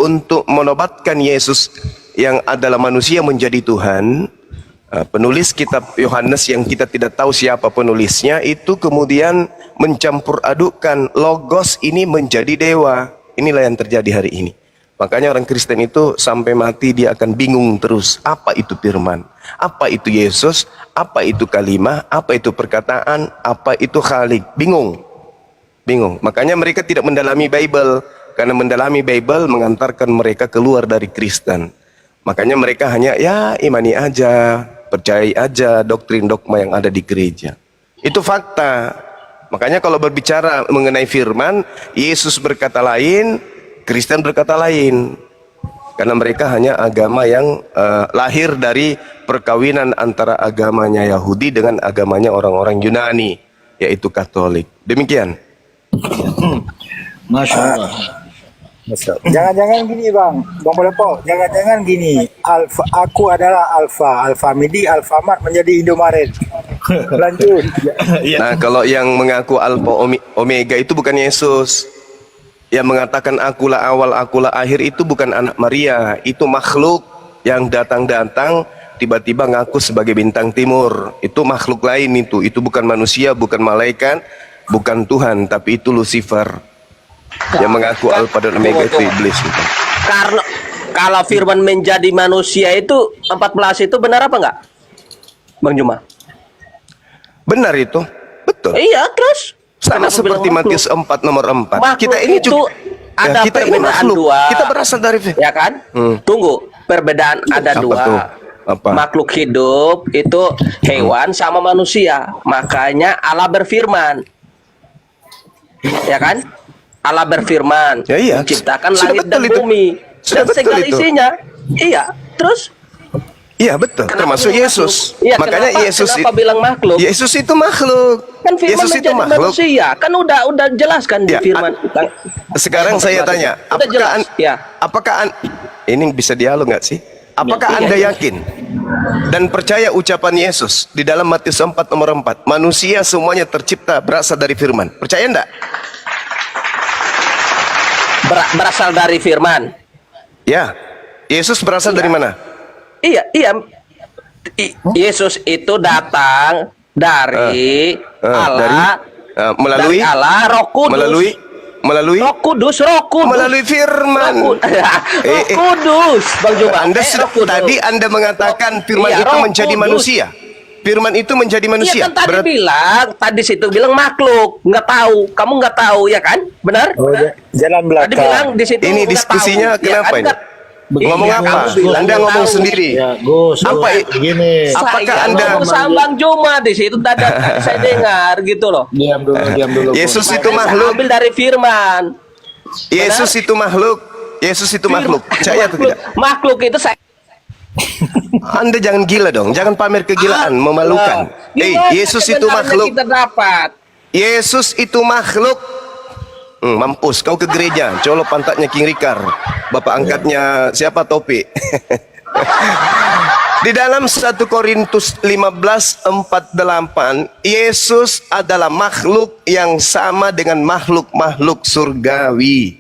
untuk menobatkan Yesus yang adalah manusia menjadi Tuhan, penulis kitab Yohanes yang kita tidak tahu siapa penulisnya itu kemudian mencampur adukkan logos ini menjadi dewa. Inilah yang terjadi hari ini. Makanya orang Kristen itu sampai mati dia akan bingung terus. Apa itu firman? Apa itu Yesus? Apa itu kalimah? Apa itu perkataan? Apa itu Khalik? Bingung. Bingung. Makanya mereka tidak mendalami Bible. Karena mendalami Bible mengantarkan mereka keluar dari Kristen. Makanya mereka hanya ya imani aja, percayai aja doktrin dogma yang ada di gereja. Itu fakta. Makanya kalau berbicara mengenai firman, Yesus berkata lain, Kristen berkata lain. Karena mereka hanya agama yang lahir dari perkawinan antara agamanya Yahudi dengan agamanya orang-orang Yunani, yaitu Katolik. Demikian. Masya Allah. Jangan-jangan gini Bang Bolepo, jangan-jangan gini, aku adalah Alfa Midi, Alfamart menjadi Indomaret. Lanjut. Nah, kalau yang mengaku Alfa Omega itu bukan Yesus. Yang mengatakan akulah awal, akulah akhir itu bukan anak Maria, itu makhluk yang datang-datang tiba-tiba ngaku sebagai bintang timur. Itu makhluk lain itu bukan manusia, bukan malaikat, bukan Tuhan, tapi itu Lucifer. Yang mengaku Alfa dan Omega itu iblis gitu. Karena kalau firman menjadi manusia itu 14 itu benar apa enggak? Bang Juma. Benar itu. Betul. Iya, terus Sama seperti Matius 4 nomor 4. Makhluk Kita ini itu juga ada kita ini perbedaan makhluk. dua. Kita berasal dari Ya kan? Tunggu, perbedaan ada Apa dua. tuh? Apa? Makhluk hidup itu hewan sama manusia. Makanya Allah berfirman. Ya kan? Allah berfirman, Ya, iya. menciptakan Sudah langit betul dan itu. bumi Sudah dan betul segala itu. isinya. Iya, terus Iya betul, termasuk Yesus. Iya, Makanya kenapa bilang makhluk? Yesus itu makhluk. Kan firman Yesus itu menjadi makhluk. manusia. Kan udah jelas kan di Ya, firman. Sekarang saya tanya, Udah jelas. apakah ini bisa dialog nggak sih? Apakah Anda yakin dan percaya ucapan Yesus di dalam Matius 4 nomor 4, manusia semuanya tercipta berasal dari firman? Percaya enggak? Berasal dari firman. Ya. Yesus berasal dari mana? Iya. Yesus itu datang dari Allah, melalui dari Allah, Roh Kudus. melalui Roh Kudus. melalui firman. Roh Kudus, Bang Juma. Tadi Anda mengatakan firman Iya, itu Roh menjadi Kudus. manusia. Firman itu menjadi manusia. Iya kan tadi situ bilang makhluk, nggak tahu. Kamu nggak tahu ya kan? Benar? Oh, jalan Tadi bilang belakang. di situ Ini nggak diskusinya tahu. kenapa kan, ini? nggak- Ngomong Iya, apa? kamu bilang Anda nggak ngomong tahu. sendiri. Ya, Gus. Apa Begini. Apakah Saya Anda ngomong sama Bang Juma di situ tadi saya dengar gitu loh. Diam dulu. Yesus Gus. itu Makanya saya makhluk. ambil dari firman. Yesus itu makhluk. Yesus itu makhluk. Percaya atau tidak? Makhluk itu saya Anda jangan gila dong. Jangan pamer kegilaan, memalukan. Yesus itu sebenarnya makhluk. Kita dapat. Yesus itu makhluk. Mampus kau ke gereja, colok pantatnya King Rikar, bapak angkatnya siapa Topi. Di dalam 1 Korintus 15:48, Yesus adalah makhluk yang sama dengan makhluk-makhluk surgawi.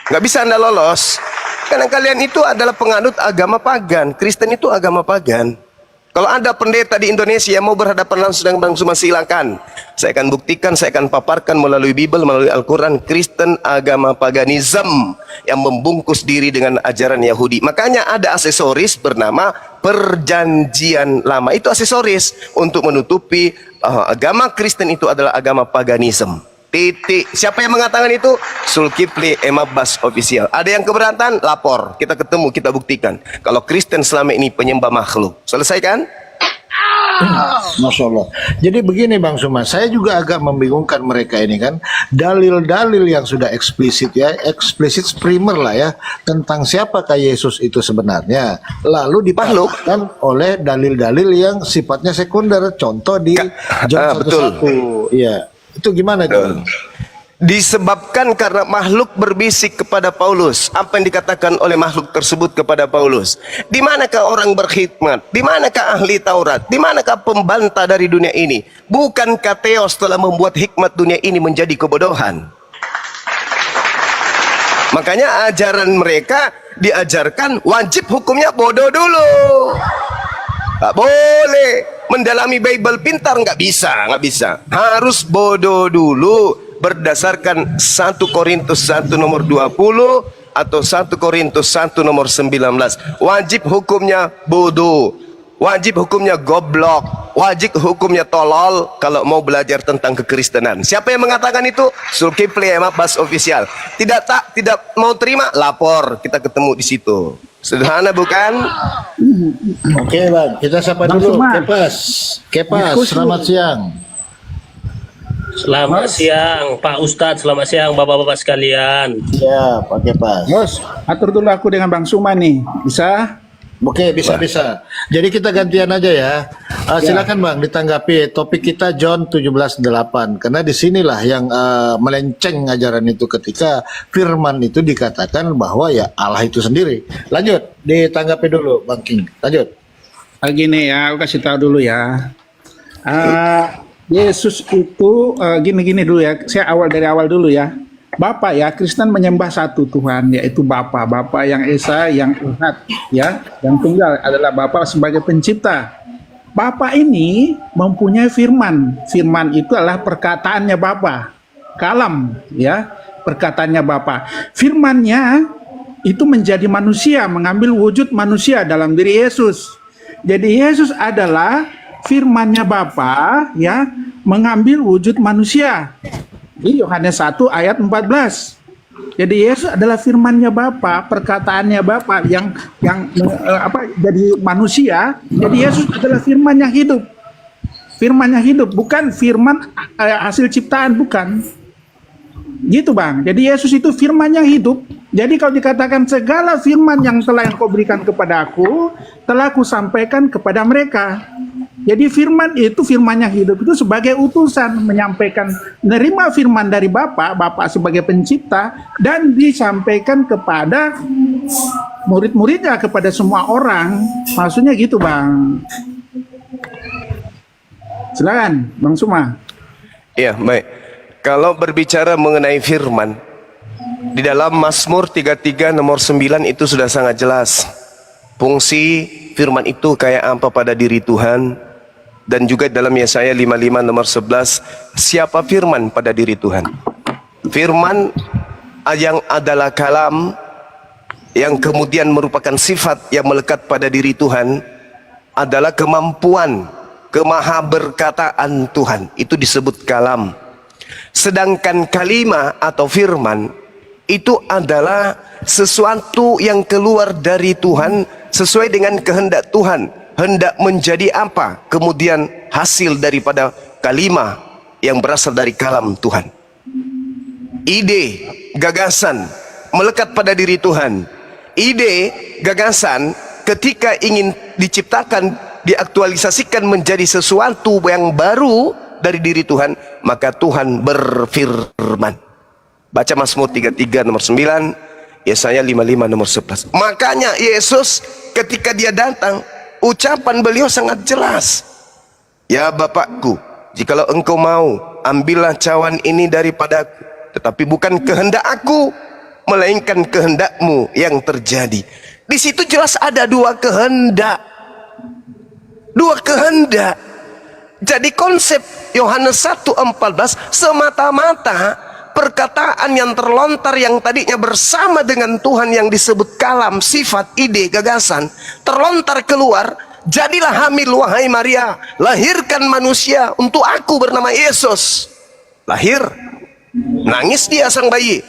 Nggak bisa Anda lolos karena kalian itu adalah penganut agama pagan. Kristen itu agama pagan. Kalau ada pendeta di Indonesia yang mau berhadapan langsung dengan Bang Suma, silakan. Saya akan buktikan, saya akan paparkan melalui Bible, melalui Al-Quran, Kristen agama paganisme yang membungkus diri dengan ajaran Yahudi. Makanya ada aksesoris bernama Perjanjian Lama. Itu aksesoris untuk menutupi agama Kristen itu adalah agama paganisme. Titik. Siapa yang mengatakan itu? Zulkifli Emabas Official. Ada yang keberatan? Lapor. Kita ketemu, kita buktikan. Kalau Kristen selama ini penyembah makhluk. Selesai kan? Masya Allah. Jadi begini Bang Suma, saya juga agak membingungkan mereka ini kan. Dalil-dalil yang sudah eksplisit ya, eksplisit primer lah ya, tentang siapakah Yesus itu sebenarnya. Lalu dipatahkan oleh dalil-dalil yang sifatnya sekunder. Contoh di John 1:1. Iya. Itu gimana kan? Disebabkan karena makhluk berbisik kepada Paulus. Apa yang dikatakan oleh makhluk tersebut kepada Paulus? Di manakah orang berkhidmat? Di manakah ahli Taurat? Di manakah pembantah dari dunia ini? Bukankah Theos telah membuat hikmat dunia ini menjadi kebodohan? Makanya ajaran mereka diajarkan wajib hukumnya bodoh dulu. Nggak boleh mendalami Bible pintar, nggak bisa. Harus bodoh dulu berdasarkan 1 Korintus 1 nomor 20 atau 1 Korintus 1 nomor 19. Wajib hukumnya bodoh. Wajib hukumnya goblok, wajib hukumnya tolol kalau mau belajar tentang kekristenan. Siapa yang mengatakan itu? Zulkifli Mabas official. Tidak mau terima, lapor, kita ketemu di situ. Sederhana bukan? Oke Bang, kita sapa Bang dulu. Suma. Kepas, selamat siang. Selamat siang Pak Ustadz, selamat siang Bapak-Bapak sekalian. Ya, Pak Kepas. Bos, atur dulu aku dengan Bang Suma nih. Bisa? Oke, bisa. Jadi kita gantian aja ya. Silakan Bang ditanggapi topik kita John 17:8 karena disinilah yang melenceng ajaran itu ketika firman itu dikatakan bahwa ya Allah itu sendiri. Lanjut, ditanggapi dulu Bang King. Lanjut. Gini ya, aku kasih tahu dulu ya. Yesus itu gini dulu ya. Saya dari awal dulu ya. Bapa ya, Kristen menyembah satu Tuhan, yaitu Bapa yang Esa, yang Ahad, ya, yang tunggal adalah Bapa sebagai pencipta. Bapa ini mempunyai firman. Firman itu adalah perkataannya Bapa. Kalam, ya, perkataannya Bapa. Firmannya itu menjadi manusia, mengambil wujud manusia dalam diri Yesus. Jadi Yesus adalah firmannya Bapa, ya, mengambil wujud manusia. Di Yohanes 1 ayat 14. Jadi Yesus adalah firman-Nya Bapa, perkataannya Bapa yang jadi manusia. Jadi Yesus adalah firman yang hidup. Firman yang hidup, bukan firman hasil ciptaan, bukan. Gitu Bang. Jadi Yesus itu firman yang hidup. Jadi kalau dikatakan segala firman yang telah Engkau berikan kepada aku, telah aku sampaikan kepada mereka. Jadi firman itu, firman yang hidup itu sebagai utusan menyampaikan, menerima firman dari Bapa sebagai pencipta dan disampaikan kepada murid-muridnya, kepada semua orang. Maksudnya gitu Bang. Silakan Bang Suma. Iya, baik. Kalau berbicara mengenai firman, di dalam Mazmur 33 nomor 9 itu sudah sangat jelas. Fungsi firman itu kayak apa pada diri Tuhan. Dan juga dalam Yesaya 55 nomor 11, siapa firman pada diri Tuhan? Firman yang adalah kalam, yang kemudian merupakan sifat yang melekat pada diri Tuhan, adalah kemampuan, kemahaberkataan Tuhan. Itu disebut kalam. Sedangkan kalimah atau firman itu adalah sesuatu yang keluar dari Tuhan sesuai dengan kehendak Tuhan. Hendak menjadi apa? Kemudian hasil daripada kalimah yang berasal dari kalam Tuhan. Ide, gagasan melekat pada diri Tuhan. Ide, gagasan ketika ingin diciptakan, diaktualisasikan menjadi sesuatu yang baru dari diri Tuhan, maka Tuhan berfirman. Baca Mazmur 33 nomor 9, Yesaya 55 nomor 11. Makanya Yesus ketika dia datang, ucapan beliau sangat jelas. Ya Bapakku, jikalau engkau mau, ambillah cawan ini daripadaku, tetapi bukan kehendak aku, melainkan kehendakmu yang terjadi. Di situ jelas ada dua kehendak. Dua kehendak. Jadi konsep Yohanes 1:14 semata-mata perkataan yang terlontar yang tadinya bersama dengan Tuhan yang disebut kalam, sifat, ide, gagasan, terlontar keluar. Jadilah hamil wahai Maria, lahirkan manusia untuk aku bernama Yesus. Lahir, nangis dia sang bayi.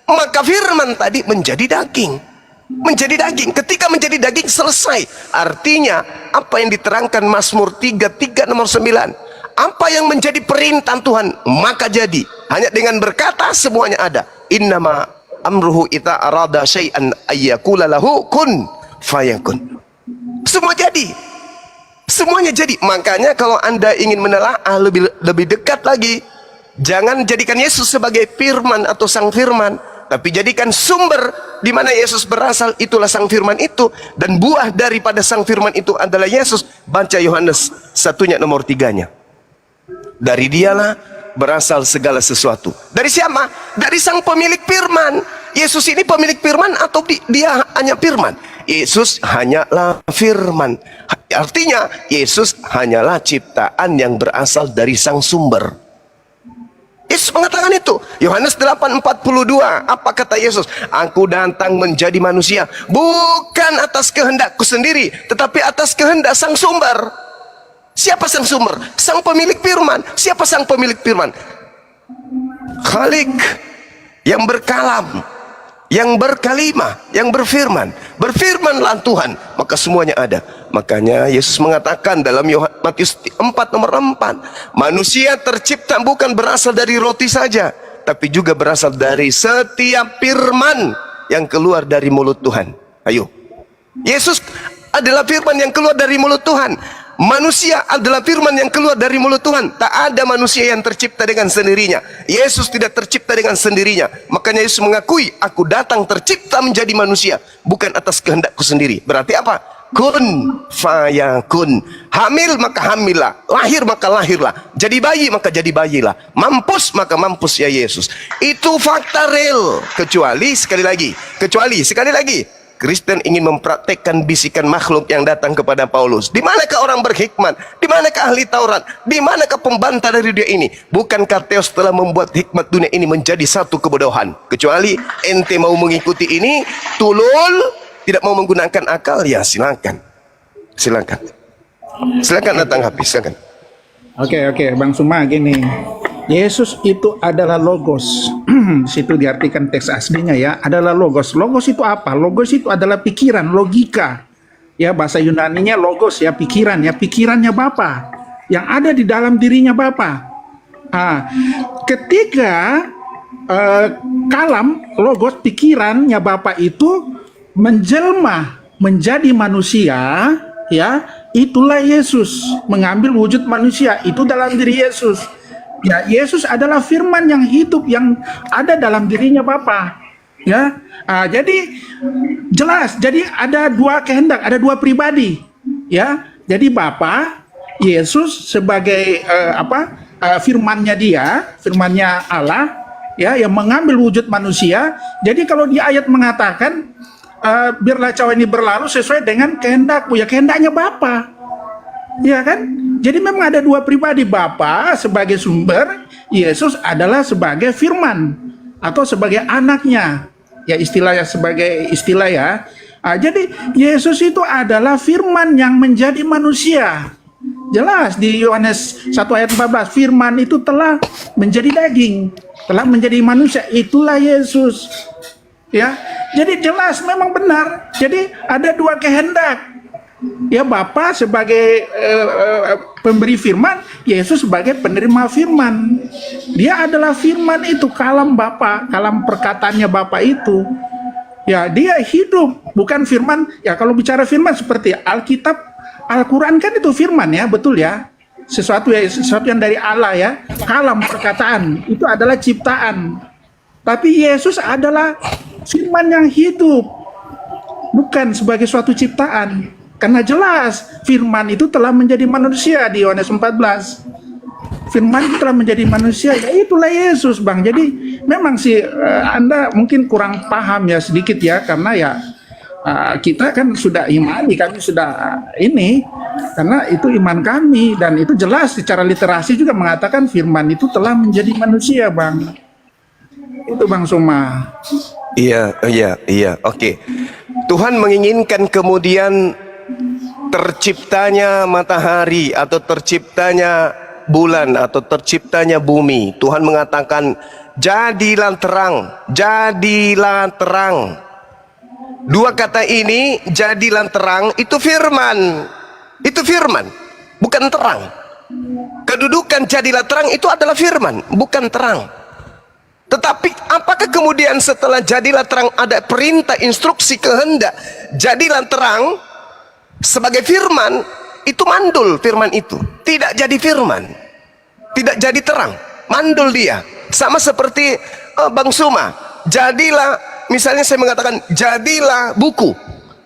Maka firman tadi menjadi daging. Menjadi daging. Ketika menjadi daging selesai. Artinya apa yang diterangkan Mazmur 33 nomor 9. Apa yang menjadi perintah Tuhan maka jadi. Hanya dengan berkata semuanya ada. Innama amruhu ita arada syai'an ayyakula lahu kun fayakun. Semua jadi. Semuanya jadi. Makanya kalau Anda ingin menelaah lebih dekat lagi, jangan jadikan Yesus sebagai firman atau sang firman, tapi jadikan sumber di mana Yesus berasal, itulah sang firman itu, dan buah daripada sang firman itu adalah Yesus. Baca Yohanes 1 nomor 3-nya. Dari dialah berasal segala sesuatu. Dari siapa? Dari sang pemilik firman Yesus ini pemilik firman atau dia hanya firman? Yesus hanyalah firman. Artinya Yesus hanyalah ciptaan yang berasal dari sang sumber. Yesus mengatakan itu. Yohanes 8:42. Apa kata Yesus? Aku datang menjadi manusia bukan atas kehendakku sendiri, tetapi atas kehendak sang sumber. Siapa sang sumber? Sang pemilik firman. Siapa sang pemilik firman? Khalik, yang berkalam, yang berkalimah, yang berfirman. Berfirmanlah Tuhan, maka semuanya ada. Makanya Yesus mengatakan dalam Matius 4:4, manusia tercipta bukan berasal dari roti saja, tapi juga berasal dari setiap firman yang keluar dari mulut Tuhan. Ayo, Yesus adalah firman yang keluar dari mulut Tuhan. Manusia adalah firman yang keluar dari mulut Tuhan. Tak ada manusia yang tercipta dengan sendirinya. Yesus tidak tercipta dengan sendirinya. Makanya Yesus mengakui, aku datang tercipta menjadi manusia bukan atas kehendakku sendiri. Berarti apa? Kun fayakun. Hamil maka hamillah, lahir maka lahirlah, jadi bayi maka jadi bayilah, mampus maka mampus ya Yesus. Itu fakta real. Kecuali sekali lagi Kristen ingin mempraktekkan bisikan makhluk yang datang kepada Paulus. Di manakah orang berhikmat? Di manakah ahli Taurat? Di manakah pembantah dari dunia ini? Bukankah Theos telah membuat hikmat dunia ini menjadi satu kebodohan? Kecuali ente mau mengikuti ini, tulul, tidak mau menggunakan akal, ya silakan. Silakan datang habis, silakan. Oke, Bang Suma gini. Yesus itu adalah logos. Di situ diartikan teks aslinya ya, adalah logos. Logos itu apa? Logos itu adalah pikiran, logika. Ya, bahasa Yunaninya logos ya, pikiran ya, pikirannya Bapa yang ada di dalam dirinya Bapa. Ketika kalam, logos, pikirannya Bapa itu menjelma menjadi manusia, ya, itulah Yesus mengambil wujud manusia. Itu dalam diri Yesus. Ya, Yesus adalah firman yang hidup yang ada dalam dirinya Bapa. Ya, jadi jelas. Jadi ada dua kehendak, ada dua pribadi. Ya, jadi Bapa, Yesus sebagai firmannya dia, firmannya Allah, ya, yang mengambil wujud manusia. Jadi kalau di ayat mengatakan biarlah cawan ini berlalu sesuai dengan kehendakmu, ya kehendaknya Bapa. Ya kan? Jadi memang ada dua pribadi, Bapa sebagai sumber, Yesus adalah sebagai firman atau sebagai anaknya. Ya, istilahnya sebagai istilah ya. Jadi Yesus itu adalah firman yang menjadi manusia. Jelas di Yohanes 1 ayat 14, firman itu telah menjadi daging, telah menjadi manusia, itulah Yesus. Ya. Jadi jelas memang benar. Jadi ada dua kehendak. Ya, Bapa sebagai pemberi firman, Yesus sebagai penerima firman. Dia adalah firman itu, kalam Bapa, kalam perkataannya Bapa itu. Ya, dia hidup, bukan firman. Ya, kalau bicara firman seperti Alkitab, Al-Quran kan itu firman ya, betul ya. Sesuatu yang dari Allah ya. Kalam perkataan itu adalah ciptaan. Tapi Yesus adalah firman yang hidup, bukan sebagai suatu ciptaan. Karena jelas firman itu telah menjadi manusia di Yohanes 14. Firman itu telah menjadi manusia, ya itulah Yesus, Bang. Jadi memang sih Anda mungkin kurang paham ya sedikit ya, karena ya kita kan sudah imani, kami sudah ini, karena itu iman kami, dan itu jelas secara literasi juga mengatakan firman itu telah menjadi manusia, Bang. Itu Bang Suma. Iya, oke. Tuhan menginginkan kemudian terciptanya matahari atau terciptanya bulan atau terciptanya bumi. Tuhan mengatakan jadilah terang, jadilah terang. Dua kata ini, jadilah terang, itu firman. Itu firman, bukan terang. Kedudukan jadilah terang itu adalah firman, bukan terang. Tetapi apakah kemudian setelah jadilah terang ada perintah, instruksi, kehendak jadilah terang sebagai firman? Itu mandul firman itu, tidak jadi firman, tidak jadi terang, mandul dia. Sama seperti Bang Suma, jadilah, misalnya saya mengatakan jadilah buku.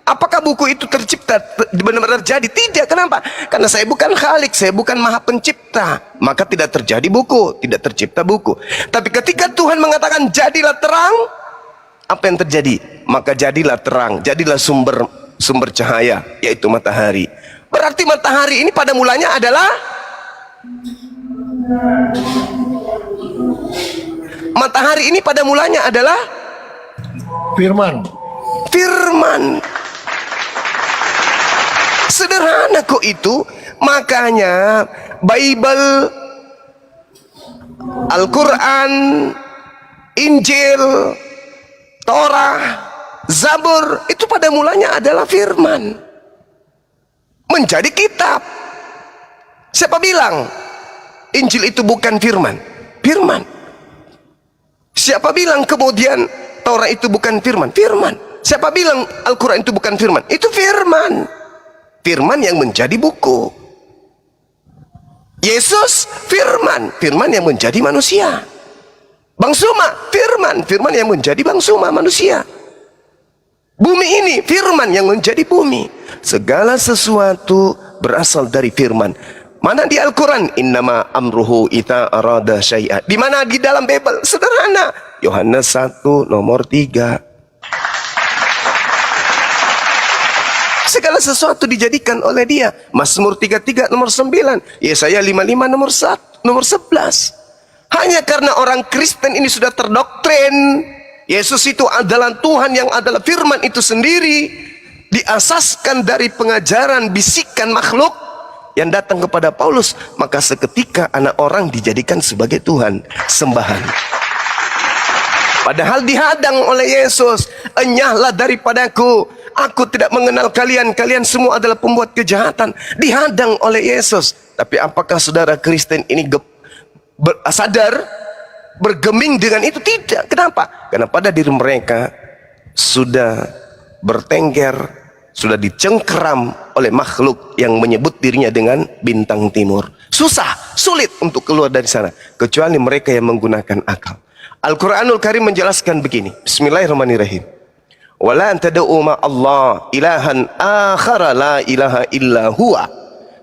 Apakah buku itu tercipta benar-benar jadi? Tidak. Kenapa? Karena saya bukan Khalik, saya bukan Maha Pencipta, maka tidak terjadi buku, tidak tercipta buku. Tapi ketika Tuhan mengatakan jadilah terang, apa yang terjadi? Maka jadilah terang, jadilah sumber cahaya, yaitu matahari. Berarti matahari ini pada mulanya adalah Firman. firman. Sederhana kok itu. Makanya Bible, Al-Quran, Injil, Torah, Zabur itu pada mulanya adalah firman, menjadi kitab. Siapa bilang Injil itu bukan firman? Firman. Siapa bilang kemudian Torah itu bukan firman? Firman. Siapa bilang Al-Quran itu bukan firman? Itu firman. Firman yang menjadi buku. Yesus firman, firman yang menjadi manusia. Bang Suma firman, firman yang menjadi Bang Suma manusia. Bumi ini firman yang menjadi bumi. Segala sesuatu berasal dari firman. Mana di Al-Quran? Innama amruhu ita arada syai'a. Di mana di dalam Bible? Sederhana. Yohanes 1 nomor 3. Segala sesuatu dijadikan oleh dia. Mazmur 33 nomor 9. Yesaya 55 nomor 11. Hanya karena orang Kristen ini sudah terdoktrin Yesus itu adalah Tuhan yang adalah firman itu sendiri, diasaskan dari pengajaran bisikan makhluk yang datang kepada Paulus, maka seketika anak orang dijadikan sebagai Tuhan sembahan. Padahal dihadang oleh Yesus. Enyahlah daripadaku, aku tidak mengenal kalian, kalian semua adalah pembuat kejahatan. Dihadang oleh Yesus. Tapi apakah saudara Kristen ini sadar, bergeming dengan itu? Tidak. Kenapa? Karena pada diri mereka sudah bertengger, sudah dicengkeram oleh makhluk yang menyebut dirinya dengan bintang timur. Susah, sulit untuk keluar dari sana, kecuali mereka yang menggunakan akal. Al-Quranul Karim menjelaskan begini. Bismillahirrahmanirrahim. Wala tad'u ma Allah ilahan akhara la ilaha illa huwa.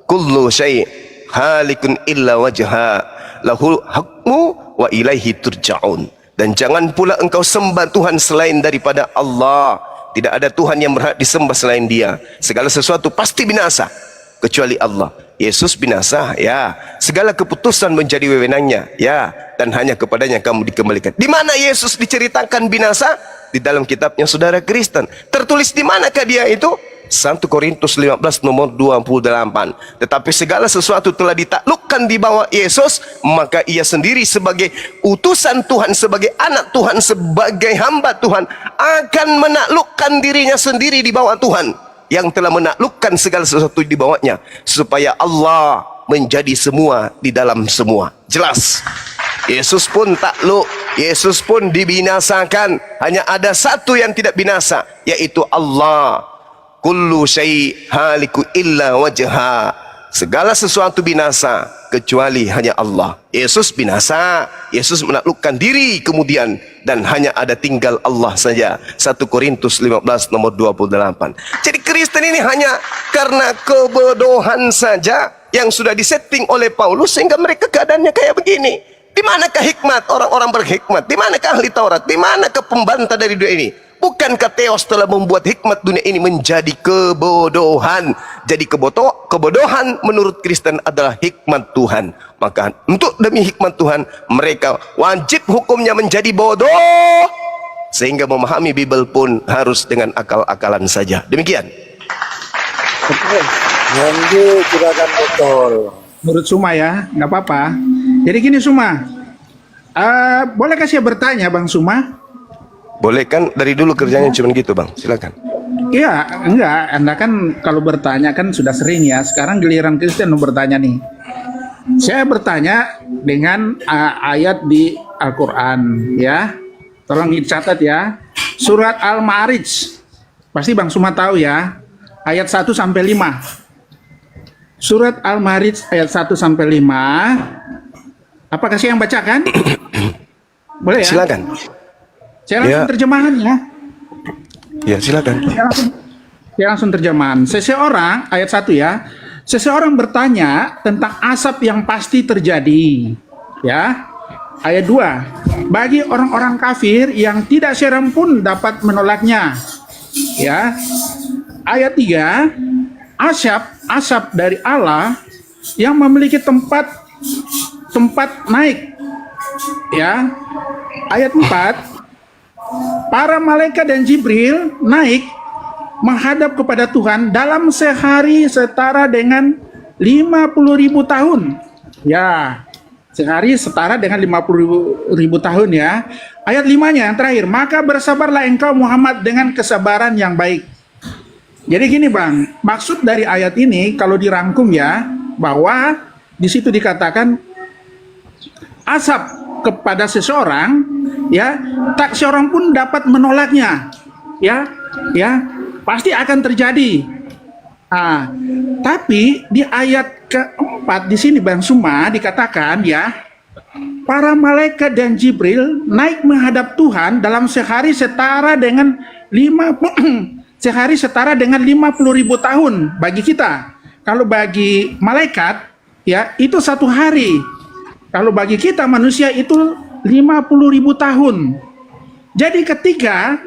Kullu syai' halikun illa wajha. Lahul hukmu wa ilaihi turja'un. Dan jangan pula engkau sembah Tuhan selain daripada Allah. Tidak ada Tuhan yang berhak disembah selain Dia. Segala sesuatu pasti binasa kecuali Allah. Yesus binasa, ya. Segala keputusan menjadi wewenangnya, ya. Dan hanya kepadanya kamu dikembalikan. Di mana Yesus diceritakan binasa? Di dalam kitabnya saudara Kristen. Tertulis di manakah dia itu? 1 Korintus 15 nomor 28. Tetapi segala sesuatu telah ditaklukkan di bawah Yesus, maka ia sendiri sebagai utusan Tuhan, sebagai anak Tuhan, sebagai hamba Tuhan, akan menaklukkan dirinya sendiri di bawah Tuhan yang telah menaklukkan segala sesuatu di bawahnya, supaya Allah menjadi semua di dalam semua. Jelas. Yesus pun takluk, Yesus pun dibinasakan. Hanya ada satu yang tidak binasa, yaitu Allah. Kullu syai' haliku illa wajha. Segala sesuatu binasa kecuali hanya Allah. Yesus binasa, Yesus menaklukkan diri kemudian, dan hanya ada tinggal Allah saja. 1 Korintus 15 nomor 28. Jadi Kristen ini hanya karena kebodohan saja yang sudah disetting oleh Paulus sehingga mereka keadaannya kayak begini. Di manakah hikmat orang-orang berhikmat? Di manakah ahli Taurat? Di manakah pembantah dari dunia ini? Bukankah Theos telah membuat hikmat dunia ini menjadi kebodohan? Jadi kebodohan menurut Kristen adalah hikmat Tuhan. Maka untuk demi hikmat Tuhan, mereka wajib hukumnya menjadi bodoh. Sehingga memahami Bible pun harus dengan akal-akalan saja. Demikian. Lanjut, silakan betul. Menurut Suma ya, nggak apa-apa. Jadi gini Suma, boleh kasih bertanya Bang Suma? Boleh kan, dari dulu kerjanya cuma gitu Bang, silakan. Iya, enggak. Anda kan kalau bertanya kan sudah sering ya. Sekarang giliran Kristen mau bertanya nih. Saya bertanya dengan ayat di Al-Quran ya. Tolong dicatat ya. Surat Al-Ma'arij. Pasti Bang Suma tahu ya. Ayat 1 sampai 5. Surat Al-Ma'arij ayat 1 sampai 5. Apakah saya yang bacakan? Boleh ya? Silakan. Saya langsung terjemahan ya. Ya, silakan. Saya langsung terjemahan. Seseorang, ayat 1 ya. Seseorang bertanya tentang asap yang pasti terjadi. Ya. Ayat 2. bagi orang-orang kafir yang tidak seorang pun dapat menolaknya. Ya. Ayat 3, asap dari Allah yang memiliki tempat naik. Ya. Ayat 4, para malaikat dan Jibril naik menghadap kepada Tuhan dalam sehari setara dengan 50.000 tahun. Ya. Sehari setara dengan 50.000 tahun ya. Ayat 5-nya yang terakhir, maka bersabarlah engkau Muhammad dengan kesabaran yang baik. Jadi gini Bang, maksud dari ayat ini kalau dirangkum ya, bahwa di situ dikatakan asap kepada seseorang ya, tak seorang pun dapat menolaknya. Ya, pasti akan terjadi. Tapi di ayat keempat di sini Bang Suma dikatakan ya, para malaikat dan Jibril naik menghadap Tuhan dalam sehari setara dengan 50.000 tahun bagi kita. Kalau bagi malaikat ya itu 1 hari. Kalau bagi kita manusia itu 50.000 tahun. Jadi ketika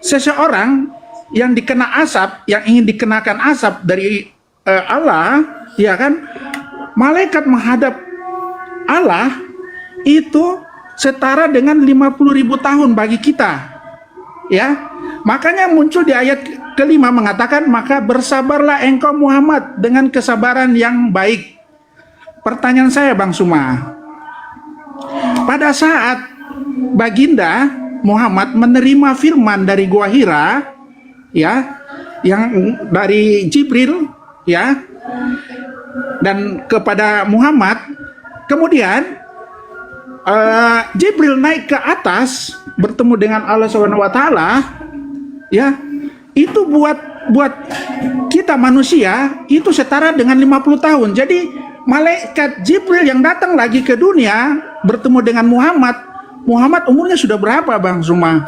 seseorang yang dikena asap, yang ingin dikenakan asap dari Allah, ya kan, malaikat menghadap Allah itu setara dengan 50.000 tahun bagi kita, ya. Makanya muncul di ayat kelima mengatakan, maka bersabarlah engkau Muhammad dengan kesabaran yang baik. Pertanyaan saya Bang Suma, pada saat Baginda Muhammad menerima firman dari Gua Hira, ya, yang dari Jibril ya, dan kepada Muhammad, kemudian Jibril naik ke atas bertemu dengan Allah SWT ya, itu buat kita manusia itu setara dengan 50 tahun. Jadi malaikat Jibril yang datang lagi ke dunia bertemu dengan Muhammad umurnya sudah berapa Bang Zuma?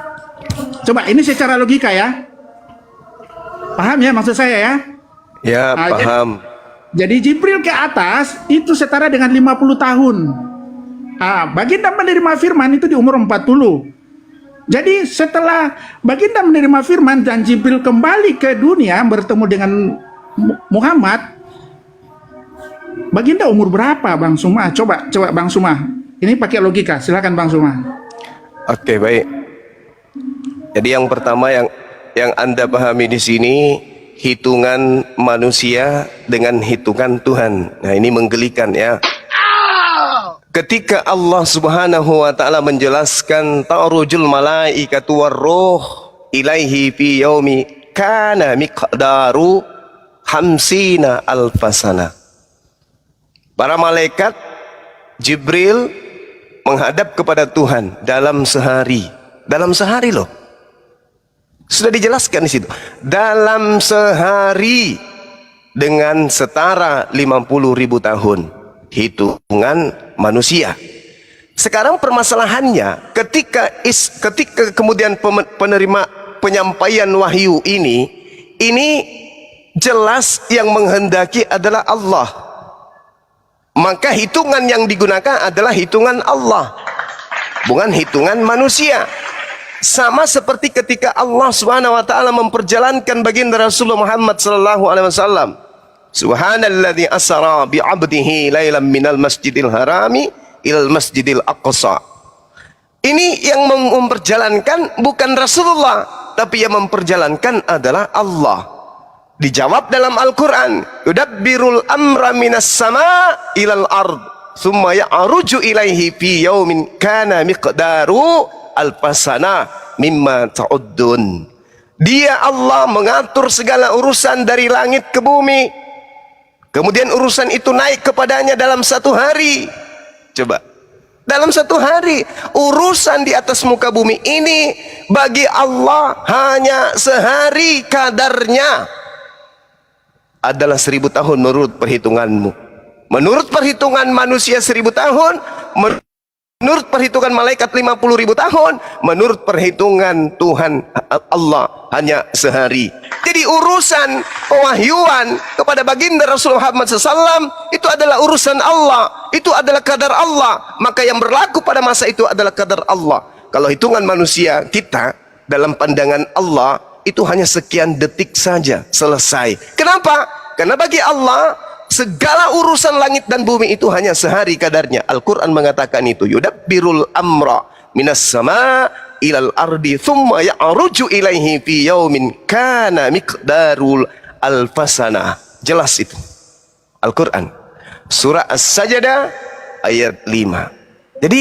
Coba ini secara logika ya. Paham ya maksud saya ya? Ya, paham. Jadi Jibril ke atas itu setara dengan 50 tahun. Baginda menerima firman itu di umur 40. Jadi setelah Baginda menerima firman dan Jibril kembali ke dunia bertemu dengan Muhammad, Baginda umur berapa Bang Suma? Coba Bang Suma. Ini pakai logika. Silakan Bang Suma. Oke, baik. Jadi yang pertama yang Anda pahami di sini, hitungan manusia dengan hitungan Tuhan. Nah, ini menggelikan ya. Ketika Allah Subhanahu wa taala menjelaskan ta'rujul malaikatu warruh ilaihi fi yaumi kana miqdaru hamsina alfasana. Para malaikat Jibril menghadap kepada Tuhan dalam sehari. Dalam sehari loh. Sudah dijelaskan di situ. Dalam sehari dengan setara 50.000 tahun hitungan manusia. Sekarang permasalahannya ketika kemudian penerima penyampaian wahyu ini jelas yang menghendaki adalah Allah. Maka hitungan yang digunakan adalah hitungan Allah, bukan hitungan manusia. Sama seperti ketika Allah Subhanahu wa taala memperjalankan baginda Rasulullah Muhammad sallallahu alaihi wasallam. Subhanalladzi asra bi 'abdihi lailan minal masjidil harami ilal masjidil aqsa. Ini yang memperjalankan bukan Rasulullah, tapi yang memperjalankan adalah Allah. Dijawab dalam Al-Qur'an, yudabbirul amra minas sama ilal ard, thumma ya'ruju ilaihi fi yaumin kana miqdaru alfasana mimma ta'uddun. Dia Allah mengatur segala urusan dari langit ke bumi. Kemudian urusan itu naik kepadanya dalam 1 hari. Coba, dalam 1 hari urusan di atas muka bumi ini bagi Allah hanya sehari kadarnya adalah 1000 tahun menurut perhitunganmu. Menurut perhitungan manusia 1000 tahun, menurut perhitungan malaikat 50.000 tahun, menurut perhitungan Tuhan Allah hanya sehari. Jadi urusan pewahyuan kepada baginda Rasulullah Muhammad SAW itu adalah urusan Allah. itu adalah kadar Allah. Maka yang berlaku pada masa itu adalah kadar Allah. Kalau hitungan manusia kita dalam pandangan Allah itu hanya sekian detik saja selesai. Kenapa? Karena bagi Allah segala urusan langit dan bumi itu hanya sehari kadarnya. Al-Quran mengatakan itu. Yudabbirul amra minas sama ilal ardi thumma ya'ruju ilaihi fi yaumin kana miqdarul alfasana. Jelas itu Al-Quran surah As-Sajdah ayat 5. Jadi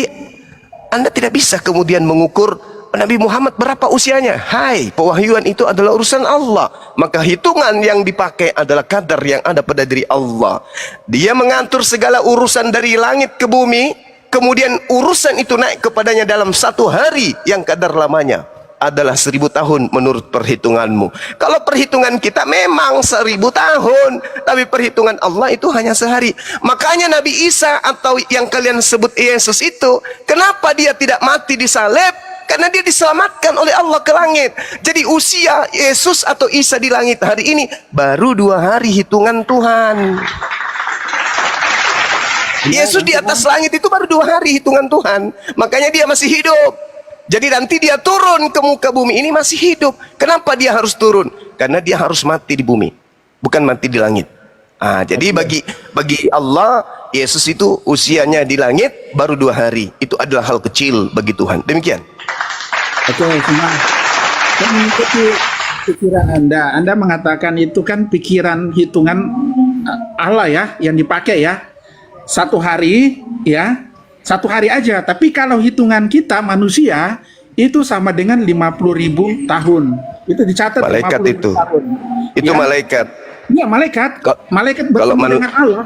Anda tidak bisa kemudian mengukur Nabi Muhammad berapa usianya. Hai, pewahyuan itu adalah urusan Allah. Maka hitungan yang dipakai adalah kadar yang ada pada diri Allah. Dia mengatur segala urusan dari langit ke bumi. Kemudian urusan itu naik kepadanya dalam satu hari yang kadar lamanya adalah 1000 tahun menurut perhitunganmu. Kalau perhitungan kita memang 1000 tahun, tapi perhitungan Allah itu hanya sehari. Makanya Nabi Isa atau yang kalian sebut Yesus itu, kenapa dia tidak mati disalib? Karena dia diselamatkan oleh Allah ke langit. Jadi usia Yesus atau Isa di langit hari ini baru 2 hari hitungan Tuhan. Yesus di atas langit itu baru 2 hari hitungan Tuhan. Makanya dia masih hidup. Jadi nanti dia turun ke muka bumi ini masih hidup. Kenapa dia harus turun? Karena dia harus mati di bumi, bukan mati di langit. Jadi bagi Allah, Yesus itu usianya di langit baru 2 hari. Itu adalah hal kecil bagi Tuhan. Demikian. Oke, semua. Saya mengikuti pikiran Anda mengatakan itu kan pikiran hitungan Allah ya, yang dipakai ya. 1 hari ya, 1 hari aja. Tapi kalau hitungan kita manusia itu sama dengan 50.000 tahun. Itu dicatat Malaikat 50.000 itu. tahun. Itu Ya. malaikat. Iya, malaikat. Malaikat bertemu dengan Allah.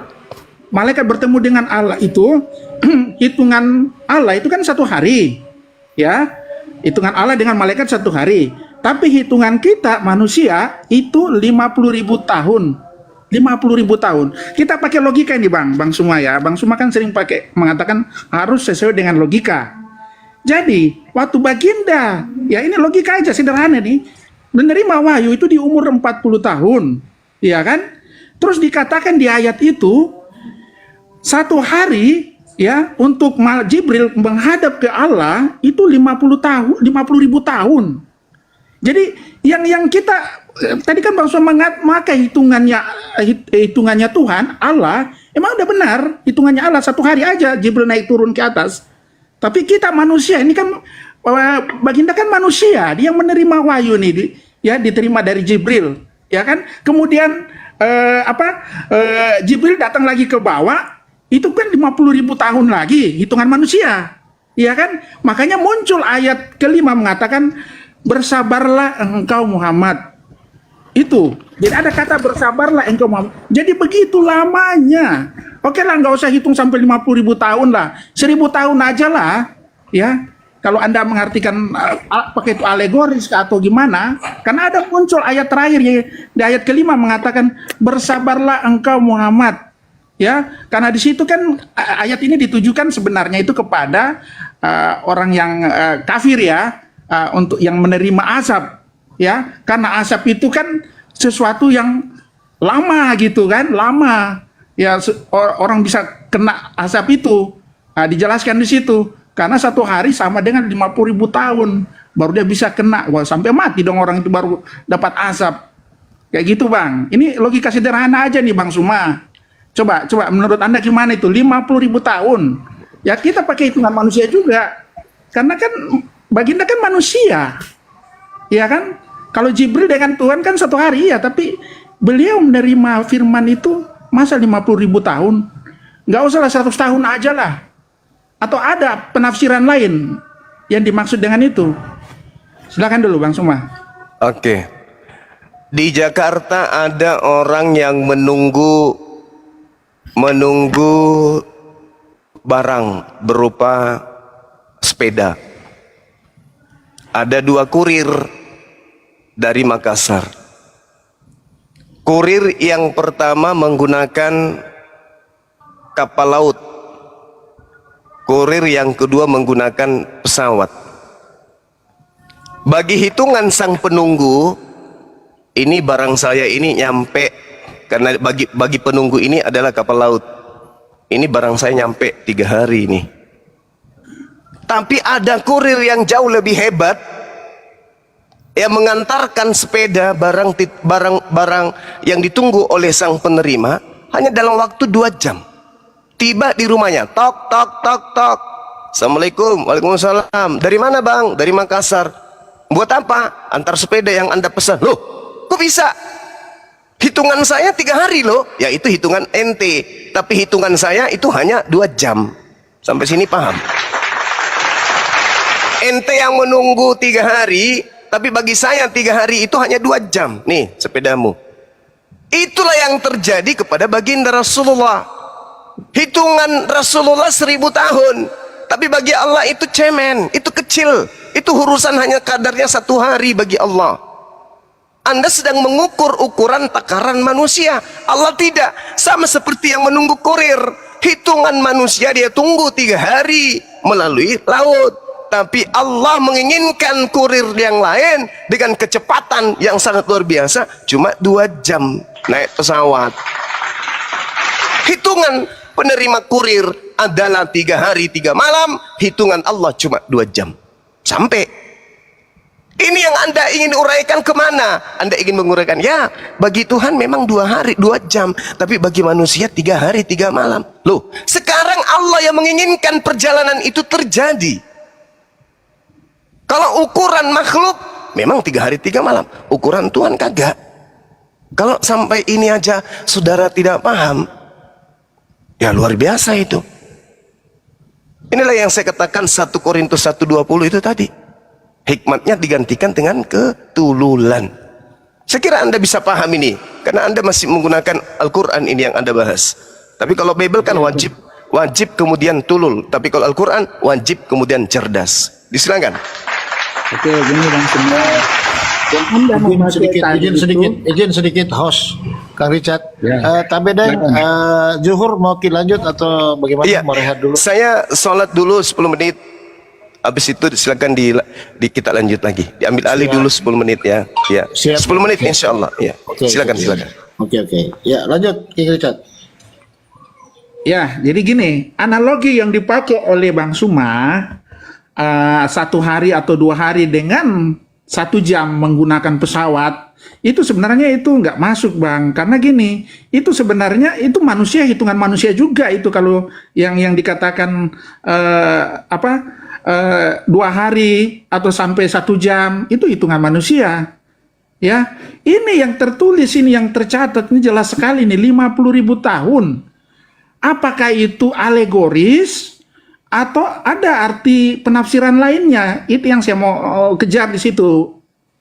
Malaikat bertemu dengan Allah itu hitungan Allah itu kan 1 hari. Ya. Hitungan Allah dengan malaikat 1 hari. Tapi hitungan kita manusia itu 50.000 tahun. 50.000 tahun. Kita pakai logika ini Bang Suma ya. Bang Suma kan sering mengatakan harus sesuai dengan logika. Jadi waktu baginda, ya ini logika aja sederhana nih, menerima wahyu itu di umur 40 tahun, ya kan? Terus dikatakan di ayat itu 1 hari ya untuk Jibril menghadap ke Allah itu 50.000 tahun. Jadi yang kita tadi kan Bang Suma maka hitungannya Tuhan Allah emang udah benar, hitungannya Allah 1 hari aja Jibril naik turun ke atas. Tapi kita manusia ini kan baginda kan manusia, dia yang menerima wahyu nih ya diterima dari Jibril, ya kan? Kemudian Jibril datang lagi ke bawah, itu kan 50.000 tahun lagi hitungan manusia, ya kan? Makanya muncul ayat kelima mengatakan bersabarlah engkau Muhammad. Itu. Jadi ada kata bersabarlah engkau Muhammad. Jadi begitu lamanya. Oke lah, nggak usah hitung sampai 50.000 tahun lah. 1000 tahun aja lah. Ya. Kalau Anda mengartikan pakai itu alegoris atau gimana. Karena ada muncul ayat terakhir ya, di ayat kelima mengatakan bersabarlah engkau Muhammad. Ya. Karena di situ kan ayat ini ditujukan sebenarnya itu kepada orang yang kafir ya. Untuk yang menerima azab ya, karena azab itu kan sesuatu yang lama gitu kan, lama ya orang bisa kena azab itu. Dijelaskan di situ karena 1 hari sama dengan 50.000 tahun baru dia bisa kena. Wah, sampai mati dong orang itu baru dapat azab kayak gitu Bang. Ini logika sederhana aja nih Bang Suma. Coba menurut Anda gimana itu 50.000 tahun ya? Kita pakai hitungan manusia juga karena kan baginda kan manusia, ya kan? Kalau Jibril dengan Tuhan kan 1 hari ya, tapi beliau menerima firman itu masa 50.000 tahun? Nggak usah lah 100 tahun aja lah. Atau ada penafsiran lain yang dimaksud dengan itu? Silakan dulu Bang Suma. Oke. Di Jakarta ada orang yang menunggu barang berupa sepeda. Ada 2 kurir dari Makassar. Kurir yang pertama menggunakan kapal laut. Kurir yang kedua menggunakan pesawat. Bagi hitungan sang penunggu, ini barang saya ini nyampe karena bagi penunggu ini adalah kapal laut. ini barang saya nyampe 3 hari nih. Tapi ada kurir yang jauh lebih hebat yang mengantarkan sepeda barang yang ditunggu oleh sang penerima hanya dalam waktu 2 jam. Tiba di rumahnya, tok tok tok tok. Assalamualaikum, waalaikumsalam. Dari mana bang? Dari Makassar. Buat apa? Antar sepeda yang Anda pesan. Loh, kok bisa? Hitungan saya 3 hari loh. Ya itu hitungan ente. Tapi hitungan saya itu hanya 2 jam. Sampai sini paham? Ente yang menunggu 3 hari, tapi bagi saya 3 hari itu hanya 2 jam. Nih sepedamu. Itulah yang terjadi kepada baginda Rasulullah. Hitungan Rasulullah 1000 tahun. Tapi bagi Allah itu cemen, itu kecil. Itu urusan hanya kadarnya 1 hari bagi Allah. Anda sedang mengukur ukuran takaran manusia. Allah tidak. Sama seperti yang menunggu kurir. Hitungan manusia dia tunggu 3 hari melalui laut. Tapi Allah menginginkan kurir yang lain dengan kecepatan yang sangat luar biasa. Cuma 2 jam naik pesawat. Hitungan penerima kurir adalah 3 hari 3 malam. Hitungan Allah cuma 2 jam. Sampai. Ini yang Anda ingin uraikan kemana? Anda ingin menguraikan, ya bagi Tuhan memang 2 hari 2 jam. Tapi bagi manusia 3 hari 3 malam. Loh, sekarang Allah yang menginginkan perjalanan itu terjadi. Kalau ukuran makhluk memang 3 hari 3 malam. Ukuran Tuhan kagak. Kalau sampai ini aja saudara tidak paham, ya luar biasa itu. Inilah yang saya katakan 1 Korintus 1:20 itu tadi. Hikmatnya digantikan dengan ketululan. Saya kira Anda bisa paham ini, karena Anda masih menggunakan Al-Quran ini yang Anda bahas. Tapi kalau Bible kan wajib kemudian tulul. Tapi kalau Al-Quran wajib kemudian cerdas. Disilakan. Oke, gini Bang semua. Yang Anda memakai tadi Izin sedikit host Kang Richard. Ya. Tabedeng, Zuhur mau lanjut atau bagaimana? Iya, Mau rehat dulu? saya sholat dulu 10 menit. Habis itu silakan kita lanjut lagi. Diambil alih dulu 10 menit ya. Ya. Siap. 10 menit insya Allah. Ya. Oke, Silakan. Oke. Ya, lanjut Kang Richard. Ya, jadi gini, analogi yang dipakai oleh Bang Suma 1 hari atau 2 hari dengan 1 jam menggunakan pesawat, itu sebenarnya itu nggak masuk Bang, karena gini, itu sebenarnya itu manusia, hitungan manusia juga itu. Kalau yang dikatakan 2 hari atau sampai 1 jam itu hitungan manusia. Ya, ini yang tertulis, ini yang tercatat, ini jelas sekali nih 50.000 tahun. Apakah itu alegoris atau ada arti penafsiran lainnya? Itu yang saya mau kejar di situ,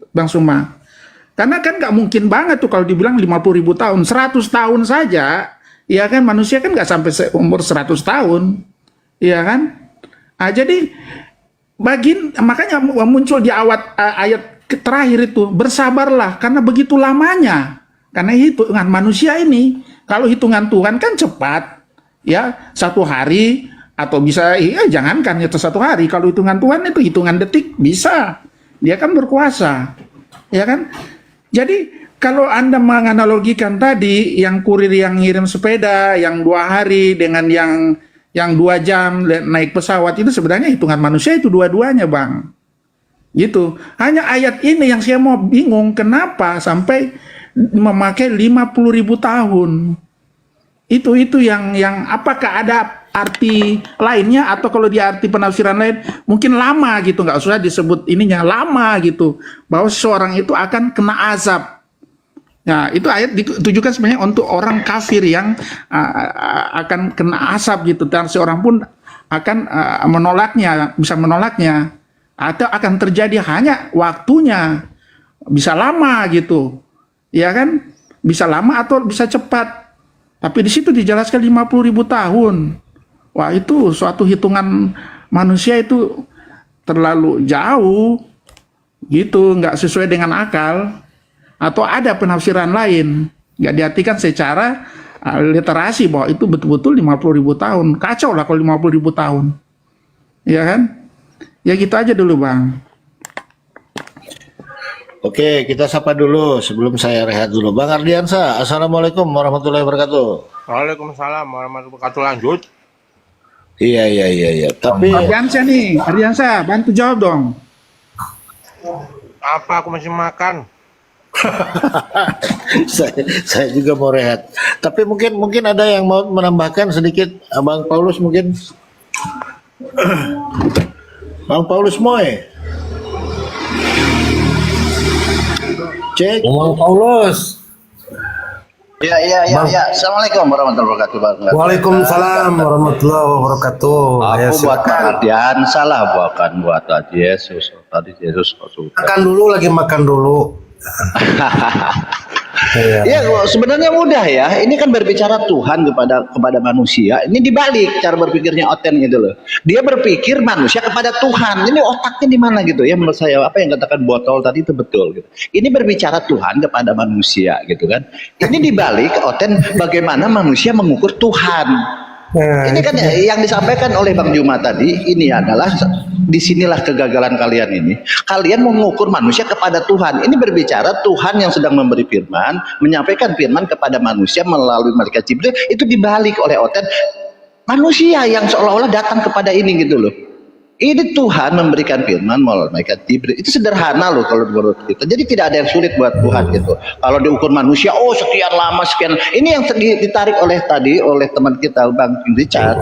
Bang Suma. Karena kan nggak mungkin banget tuh kalau dibilang 50.000 tahun, 100 tahun saja, ya kan manusia kan nggak sampai umur 100 tahun, ya kan? Nah, jadi makanya muncul di ayat terakhir itu, bersabarlah karena begitu lamanya. Karena hitungan manusia ini, kalau hitungan Tuhan kan cepat, ya 1 hari atau bisa, ya jangankan itu 1 hari. Kalau hitungan Tuhan itu hitungan detik bisa. Dia kan berkuasa, ya kan? Jadi kalau Anda menganalogikan tadi yang kurir yang ngirim sepeda yang 2 hari dengan yang 2 jam naik pesawat, itu sebenarnya hitungan manusia itu dua-duanya Bang. Gitu. Hanya ayat ini yang saya mau bingung, kenapa sampai memakai 50.000 tahun. Itu yang apakah ada arti lainnya, atau kalau di arti penafsiran lain mungkin lama gitu, nggak usah disebut ininya, lama gitu, bahwa seseorang itu akan kena azab. Nah, itu ayat ditujukan sebenarnya untuk orang kafir yang akan kena azab gitu, dan seorang pun akan menolaknya, bisa menolaknya, atau akan terjadi hanya waktunya, bisa lama gitu, ya kan, bisa lama atau bisa cepat. Tapi di situ dijelaskan 50.000 tahun. Wah, itu suatu hitungan manusia itu terlalu jauh gitu, nggak sesuai dengan akal. Atau ada penafsiran lain, nggak diartikan secara literasi bahwa itu betul-betul 50.000 tahun. Kacau lah kalau 50.000 tahun, ya kan? Ya gitu aja dulu Bang. Oke, kita sapa dulu sebelum saya rehat dulu. Bang Ardiansa, Assalamualaikum warahmatullahi wabarakatuh. Waalaikumsalam warahmatullahi wabarakatuh. Lanjut. Iya. Tapi Ardiansyah nih, Ardiansyah, bantu jawab dong. Apa aku masih makan? saya juga mau rehat. Tapi mungkin ada yang mau menambahkan sedikit, Abang Paulus mungkin. Bang Paulus Moy. Cek. Bang Paulus. Ya. Assalamualaikum warahmatullahi wabarakatuh. Bang. Waalaikumsalam warahmatullahi wabarakatuh. Aku buat perhatian salah bukan buat Haji Yesus. Tadi Yesus sudah. Makan dulu. Iya, sebenarnya mudah ya. Ini kan berbicara Tuhan kepada manusia. Ini dibalik cara berpikirnya Oten gitu loh. Dia berpikir manusia kepada Tuhan. Ini otaknya di mana gitu ya menurut saya. Apa yang katakan botol tadi itu betul gitu. Ini berbicara Tuhan kepada manusia gitu kan. Ini dibalik Oten bagaimana manusia mengukur Tuhan. Ini kan yang disampaikan oleh Bang Juma tadi, ini adalah disinilah kegagalan kalian ini. Kalian mengukur manusia kepada Tuhan. Ini berbicara Tuhan yang sedang memberi firman, menyampaikan firman kepada manusia melalui malaikat Jibril, itu dibalik oleh Oten manusia yang seolah-olah datang kepada ini gitu loh. Ini Tuhan memberikan firman melalui malaikat Jibril. Itu sederhana loh kalau menurut kita. Jadi tidak ada yang sulit buat Tuhan gitu. Kalau diukur manusia, oh sekian lama sekian. Ini yang ditarik oleh teman kita Bang Richard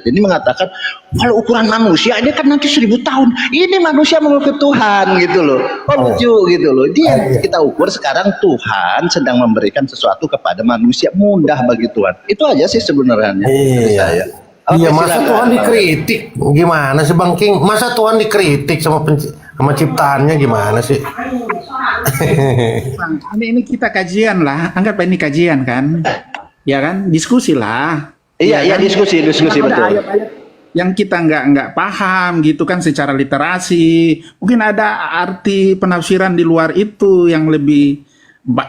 ini mengatakan kalau ukuran manusia ini kan nanti 1000 tahun. Ini manusia mengukur Tuhan gitu loh. Oh lucu gitu loh. Dia yang kita ukur sekarang Tuhan sedang memberikan sesuatu kepada manusia mudah bagi Tuhan. Itu aja sih sebenarnya. Saya. Iya, masa Tuhan dikritik? Gimana sih Bang King? Masa Tuhan dikritik sama ciptaannya gimana sih? Bang, ini kita kajian lah, anggap ini kajian kan, ya kan, diskusi lah. Iya, kan? diskusi Ada betul. ayat-ayat yang kita nggak paham gitu kan secara literasi, mungkin ada arti penafsiran di luar itu yang lebih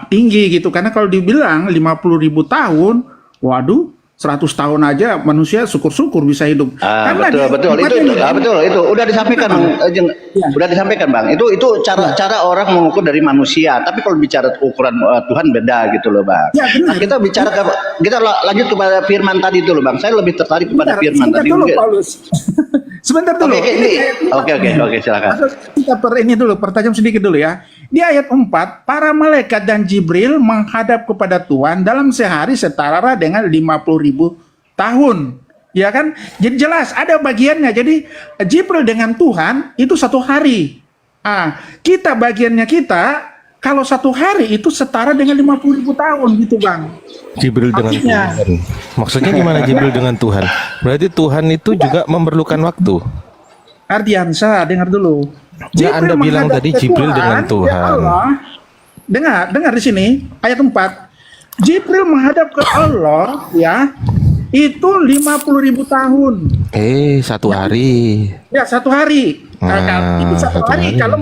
tinggi gitu, karena kalau dibilang 50.000 tahun, waduh. 100 tahun aja manusia syukur-syukur bisa hidup. Betul. Itu udah disampaikan Bang. Udah disampaikan Bang. Itu cara orang mengukur dari manusia. Tapi kalau bicara ukuran Tuhan beda gitu loh Bang. Ya, benar. Kita lanjut kepada firman tadi itu loh Bang. Saya lebih tertarik kepada firman tadi. Sebentar dulu. Oke, silakan. Kita pertajam sedikit dulu ya. Di ayat 4, para malaikat dan Jibril menghadap kepada Tuhan dalam sehari setara dengan 50.000 tahun. Ya kan? Jadi jelas ada bagiannya. Jadi Jibril dengan Tuhan itu 1 hari. Kita bagiannya kita kalau 1 hari itu setara dengan 50.000 tahun gitu Bang. Jibril dengan Tuhan. Maksudnya gimana Jibril dengan Tuhan? Berarti Tuhan itu juga memerlukan waktu. Ardiansyah, dengar dulu. Ya, Anda bilang tadi Jibril dengan Tuhan. Ya Allah, dengar di sini ayat 4. Jibril menghadap ke Allah ya. Itu 50.000 tahun. 1 hari. Ya, 1 hari. Itu 1 hari kalau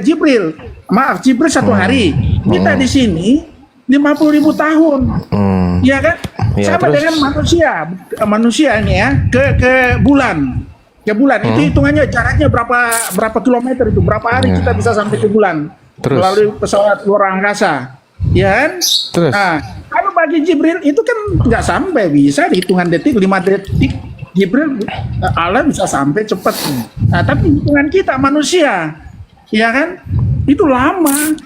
Jibril 1 hari. Kita di sini 50.000 tahun. Ya kan? Ya, sama terus? dengan manusia ini ya ke bulan. Ke bulan itu hitungannya jaraknya berapa kilometer itu, berapa hari kita bisa sampai ke bulan. Terus? Melalui pesawat luar angkasa. Ya kan? Terus? Nah, kalau bagi Jibril itu kan nggak sampai, bisa dihitungan detik, 5 detik Jibril Allah bisa sampai cepat. Nah, tapi hitungan kita manusia, ya kan? Itu lama.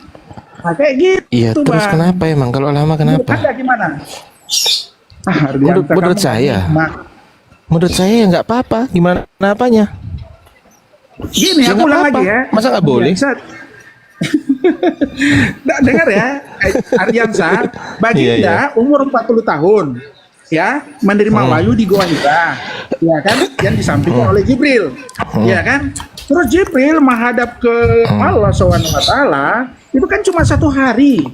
Nah, kayak gitu. Iya, terus Bang. kenapa emang kalau lama kenapa? Anda gimana? Menurut saya. Menurut saya nggak apa-apa. Gimana apanya? Gini, Ya, aku nggak ulang apa-apa. lagi ya. Masa nggak boleh? Dengar ya, Ardiansyah, baginda umur 40 tahun, ya, menerima wahyu di Gua Hira, ya kan, yang disampaikan oleh Jibril, ya kan. Terus Jibril menghadap ke Allah SWT, itu kan cuma 1 hari.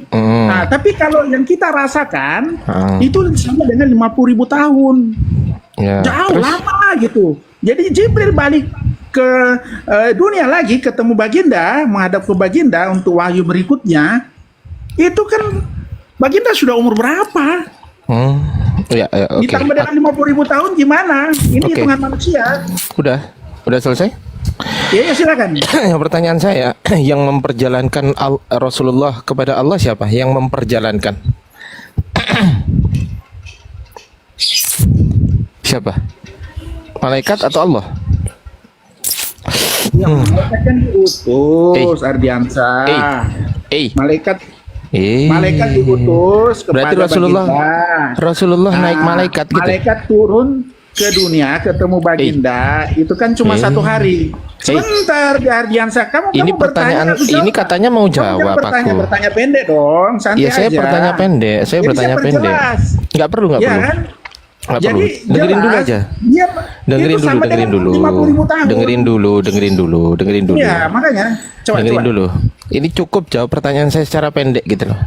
Nah, tapi kalau yang kita rasakan, itu sama dengan 50.000 tahun. Ya, Jauh terus? lama gitu. Jadi Jibril balik ke dunia lagi, ketemu baginda, menghadap ke baginda untuk wahyu berikutnya. Itu kan baginda sudah umur berapa? Ya, oke. Ditambah dengan 50.000 tahun gimana? Ini Oke. hitungan manusia. Udah selesai? Ya, silakan. Pertanyaan saya, yang memperjalankan Rasulullah kepada Allah siapa? Yang memperjalankan? Siapa? Malaikat atau Allah? Yang malaikat kan diutus, Ardiansa. Malaikat malaikat diutus kepada Berarti Rasulullah naik malaikat gitu. Malaikat turun ke dunia ketemu baginda itu kan cuma 1 hari. Sebentar di Ardiansa, ini pertanyaan ini katanya mau jawab aku. Bertanya pendek dong, santai Iya, saya aja. bertanya pendek. Saya Jadi bertanya saya pendek. perjelas. Nggak perlu. Ya kan? Nggak Jadi perlu. Dengerin dulu jelas, aja. dia Dengerin itu dulu, sama dengerin dengan dulu. 50.000 tahun. Dengerin dulu. Iya, makanya Dengerin dulu. Ini cukup jawab pertanyaan saya secara pendek gitu loh.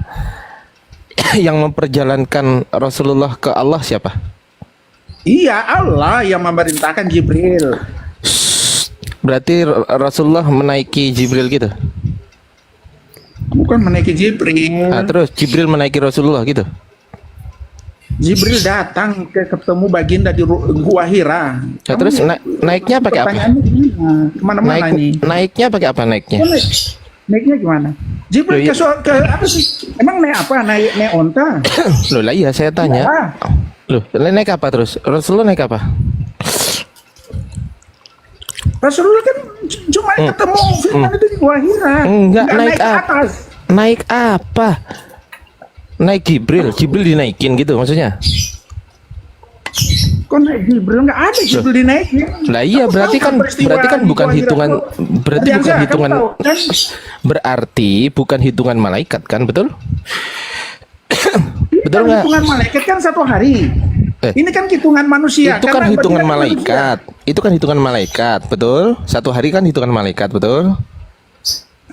Yang memperjalankan Rasulullah ke Allah siapa? Iya, Allah yang memerintahkan Jibril. Berarti Rasulullah menaiki Jibril gitu. Bukan menaiki Jibril. Nah, terus Jibril menaiki Rasulullah gitu. Jibril datang ketemu baginda di Gua Hira. Nah, terus naiknya pakai apa? Pertanyaannya gimana? Kemana-mana ini. Naiknya pakai apa naiknya? Naiknya gimana? Jibril Loh, ke apa sih? Emang naik apa? Naik onta? Loh lah iya saya tanya. Ya. Loh, naik apa terus? Rasulullah naik apa? Rasulullah kan cuma ketemu Firman itu di Gua Hira. Enggak, Nggak naik ke apa? atas. Naik apa? Naik Jibril dinaikin gitu maksudnya. Kok naik Jibril? Nggak ada Jibril dinaikin. Lah iya Kamu berarti tahu kan peristiwa bukan di Gua Hira hitungan itu? berarti Ardiansa, bukan kamu hitungan tahu, kan? berarti bukan hitungan malaikat kan betul? Betul Kan nggak? hitungan malaikat kan 1 hari. Ini kan hitungan manusia. Itu kan karena hitungan baginda malaikat. Itu kan hitungan malaikat, betul? 1 hari kan hitungan malaikat, betul?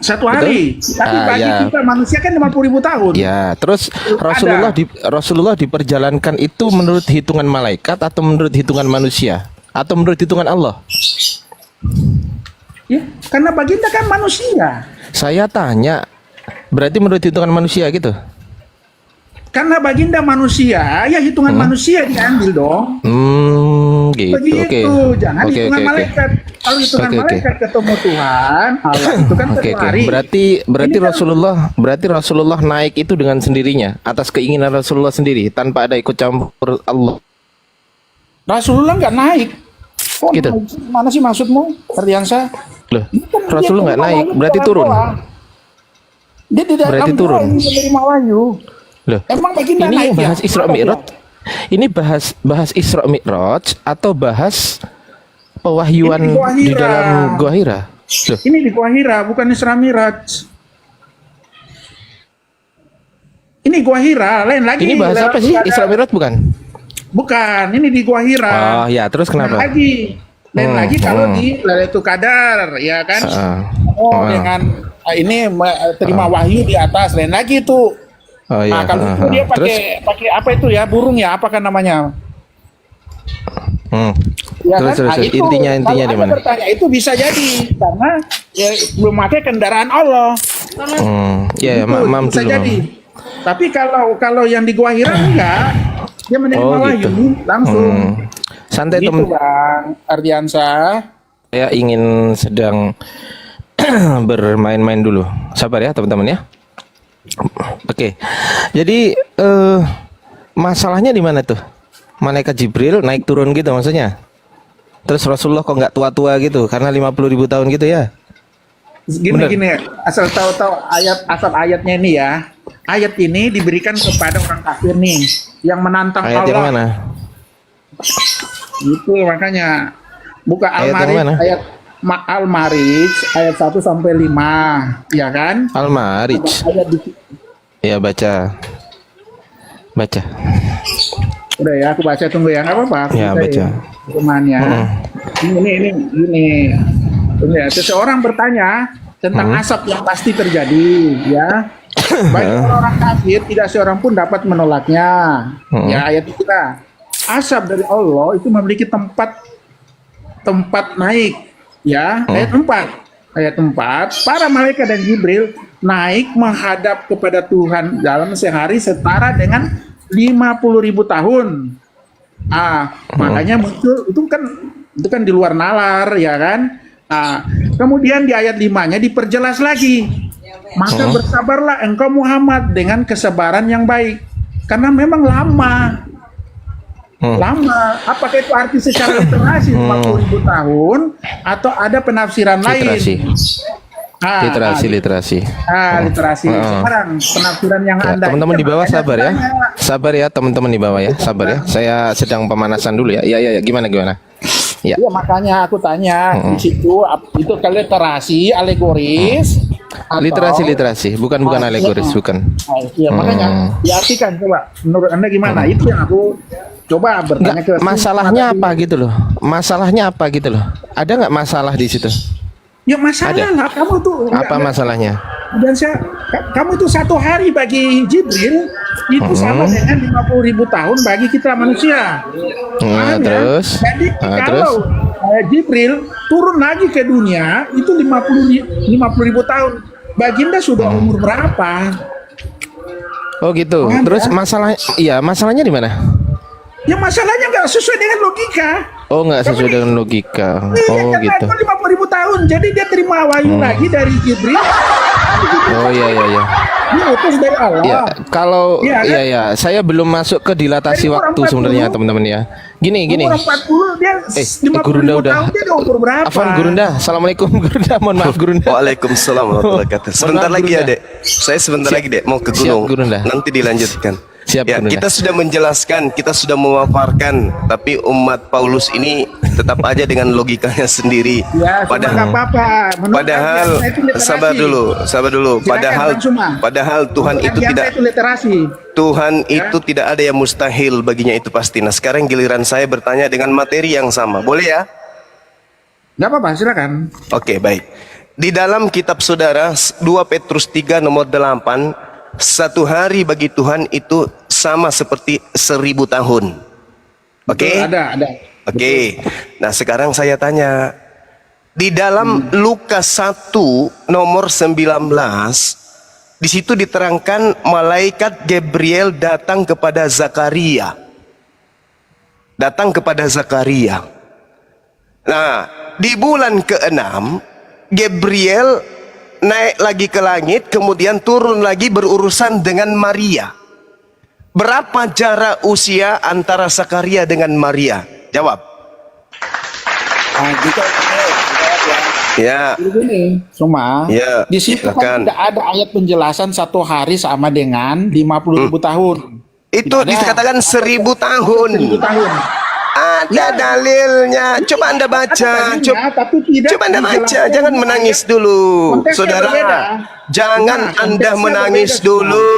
1 hari. Tapi bagi ya. kita manusia kan 50.000 tahun. Ya, terus Ada. Rasulullah diperjalankan itu menurut hitungan malaikat atau menurut hitungan manusia atau menurut hitungan Allah? Ya, karena baginda kan manusia. Saya tanya, berarti menurut hitungan manusia gitu? Karena baginda manusia, ya hitungan manusia diambil dong. Gitu. Begitu, Oke. jangan Oke, hitungan oke, oke. malaikat. Kalau hitungan Oke, oke. malaikat ketemu Tuhan, Allah itu kan Oke, 1 oke. hari. Berarti Ini kan- Rasulullah naik itu dengan sendirinya atas keinginan Rasulullah sendiri tanpa ada ikut campur Allah. Rasulullah nggak naik. Oh, Gitu. naik. Mana sih maksudmu, Ardiansa? Loh, Kan dia Rasulullah nggak terima naik, wahyu berarti dalam turun. doa. Dia tidak Berarti dalam turun. doa ini menerima wahyu. Loh, Emang baginda ini naik ya? bahas Isra Apa Mi'raj. Ini bahas Isra Mi'raj atau bahas pewahyuan Ini di Gua di Hira. dalam Gua Hira? Loh, Ini di Gua Hira, bukan Isra Miraj. Ini Gua Hira, lain lagi. ini bahas apa sih? Isra Mi'raj bukan? Bukan, ini di Gua Hira. Oh ya, terus Lain kenapa? lagi. Lain lagi kalau di Lailatul Qadar, ya kan? Dengan ini terima wahyu di atas, lain lagi itu. Oh iya. Nah, kalau itu dia pakai apa itu ya? Burung ya, apakah namanya? Ya Terus, kan? terus, Nah, itu, intinya kalau di Anda mana? bertanya itu bisa jadi karena ya, belum pakai kendaraan Allah. Ya, Itu mam bisa dulu. jadi. Tapi kalau yang di Gua Hira enggak, dia menerima Oh, wahyu gitu. langsung. Santai Gitu teman. Bang Ardiansa. Saya ingin sedang bermain-main dulu. Sabar ya teman-teman ya. Oke. Jadi masalahnya di mana tuh? Malaikat Jibril naik turun gitu maksudnya. Terus Rasulullah kok nggak tua-tua gitu karena 50.000 tahun gitu ya. Bener. Gini, asal tahu-tahu asal ayatnya ini ya. Ayat ini diberikan kepada orang kafir nih yang menantang Ayat Allah. yang mana? Itu makanya buka Ayat yang Al-Ma'arij mana? Al-Ma'arij ayat 1 sampai 5, ya kan? Al-Ma'arij. Ayat di Ya baca. Baca. Udah ya, aku baca, tunggu ya, nggak apa-apa. Aku Ya, baca baca. temannya. Ini. Tunggu ya. Seseorang bertanya tentang asap yang pasti terjadi, ya. Bagi orang kafir, tidak seorang pun dapat menolaknya. Ya, ayat kita. Asap dari Allah itu memiliki tempat naik, ya. Ayat 4. Ayat 4, para malaikat dan Jibril naik menghadap kepada Tuhan dalam sehari setara dengan 50.000 tahun. Makanya muncul itu kan di luar nalar, ya kan? Kemudian di ayat 5-nya diperjelas lagi. Maka bersabarlah engkau Muhammad dengan kesabaran yang baik, karena memang lama. Lama. Apakah itu arti secara literasi 50.000 tahun atau ada penafsiran Literasi. lain? Literasi. Literasi. Sekarang penafsiran yang Ya, Anda teman-teman itu di bawah makanya sabar ya. tanya. Sabar ya teman-teman di bawah ya. Sabar ya. Saya sedang pemanasan dulu ya. Ya. Gimana? Ya. Iya, makanya aku tanya di situ itu ke literasi, alegoris, atau Literasi. Bukan alegoris, bukan. Iya, makanya diartikan coba. Menurut Anda gimana? Itu yang aku coba bertanya ke Masalahnya apa gitu loh? Masalahnya apa gitu loh? Ada nggak masalah di situ? Ya masalah lah, kamu tuh Apa masalahnya? dan kamu itu 1 hari bagi Jibril itu sama dengan 50.000 tahun bagi kita manusia. Paham ya? Terus? Jadi kalau Jibril turun lagi ke dunia itu 50.000 tahun. Baginda sudah umur berapa? Oh gitu. Paham Terus ya? masalahnya di mana? Ya masalahnya nggak sesuai dengan logika. Oh nggak sesuai dengan logika. Iya, Oh kan gitu. 50.000 tahun. Jadi dia terima wahyu lagi dari Jibril. Oh iya. Dia utus dari Allah. Ya, kalau Iya, kan? iya, saya belum masuk ke dilatasi Dari orang waktu sebenarnya 40. teman-teman ya. Gini. Umur 40 dia 50.000 Gurunda udah. tahun dia umur berapa? Afwan Gurunda, assalamualaikum Gurunda, mohon maaf Gurunda. Waalaikumsalam warahmatullahi wabarakatuh. Sebentar Mohon maaf, lagi ya, Gurunda. Dek. Saya sebentar lagi, Dek, mau ke Siap, gunung. Gurunda. Nanti dilanjutkan. Siap, Ya, Gurunda. kita sudah menjelaskan, kita sudah memaparkan, tapi umat Paulus ini tetap aja dengan logikanya sendiri. Ya, cuma nggak apa-apa. Menurut Padahal kajian saya itu literasi. sabar dulu. Silakan, Bang Suma. Padahal Tuhan Menurut itu kajian tidak saya itu literasi. Tuhan itu tidak ada yang mustahil baginya, itu pasti. Nah, sekarang giliran saya bertanya dengan materi yang sama. Boleh ya? Nggak apa-apa, silakan. Oke, baik. Di dalam kitab saudara 2 Petrus 3 nomor 8, 1 hari bagi Tuhan itu sama seperti 1000 tahun. Oke? Ada. Oke. Nah, sekarang saya tanya. Di dalam Lukas 1 nomor 19, di situ diterangkan malaikat Gabriel datang kepada Zakaria. Nah, di bulan ke-6 Gabriel naik lagi ke langit, kemudian turun lagi berurusan dengan Maria. Berapa jarak usia antara Zakaria dengan Maria? Jawab. Gitu. Ya. Begini, Suma. Ya, Di situ silakan. kan tidak ada ayat penjelasan 1 hari sama dengan 50.000 tahun. Itu Tidak ada. dikatakan 1000 tahun. 1000 tahun. Ada dalilnya. Coba Anda baca. Ada dalilnya, tapi tidak Coba Anda baca. dijelaskan. Jangan menangis dulu, Konteksnya saudara. berbeda. Jangan Nah, Anda konteksnya menangis berbeda. dulu.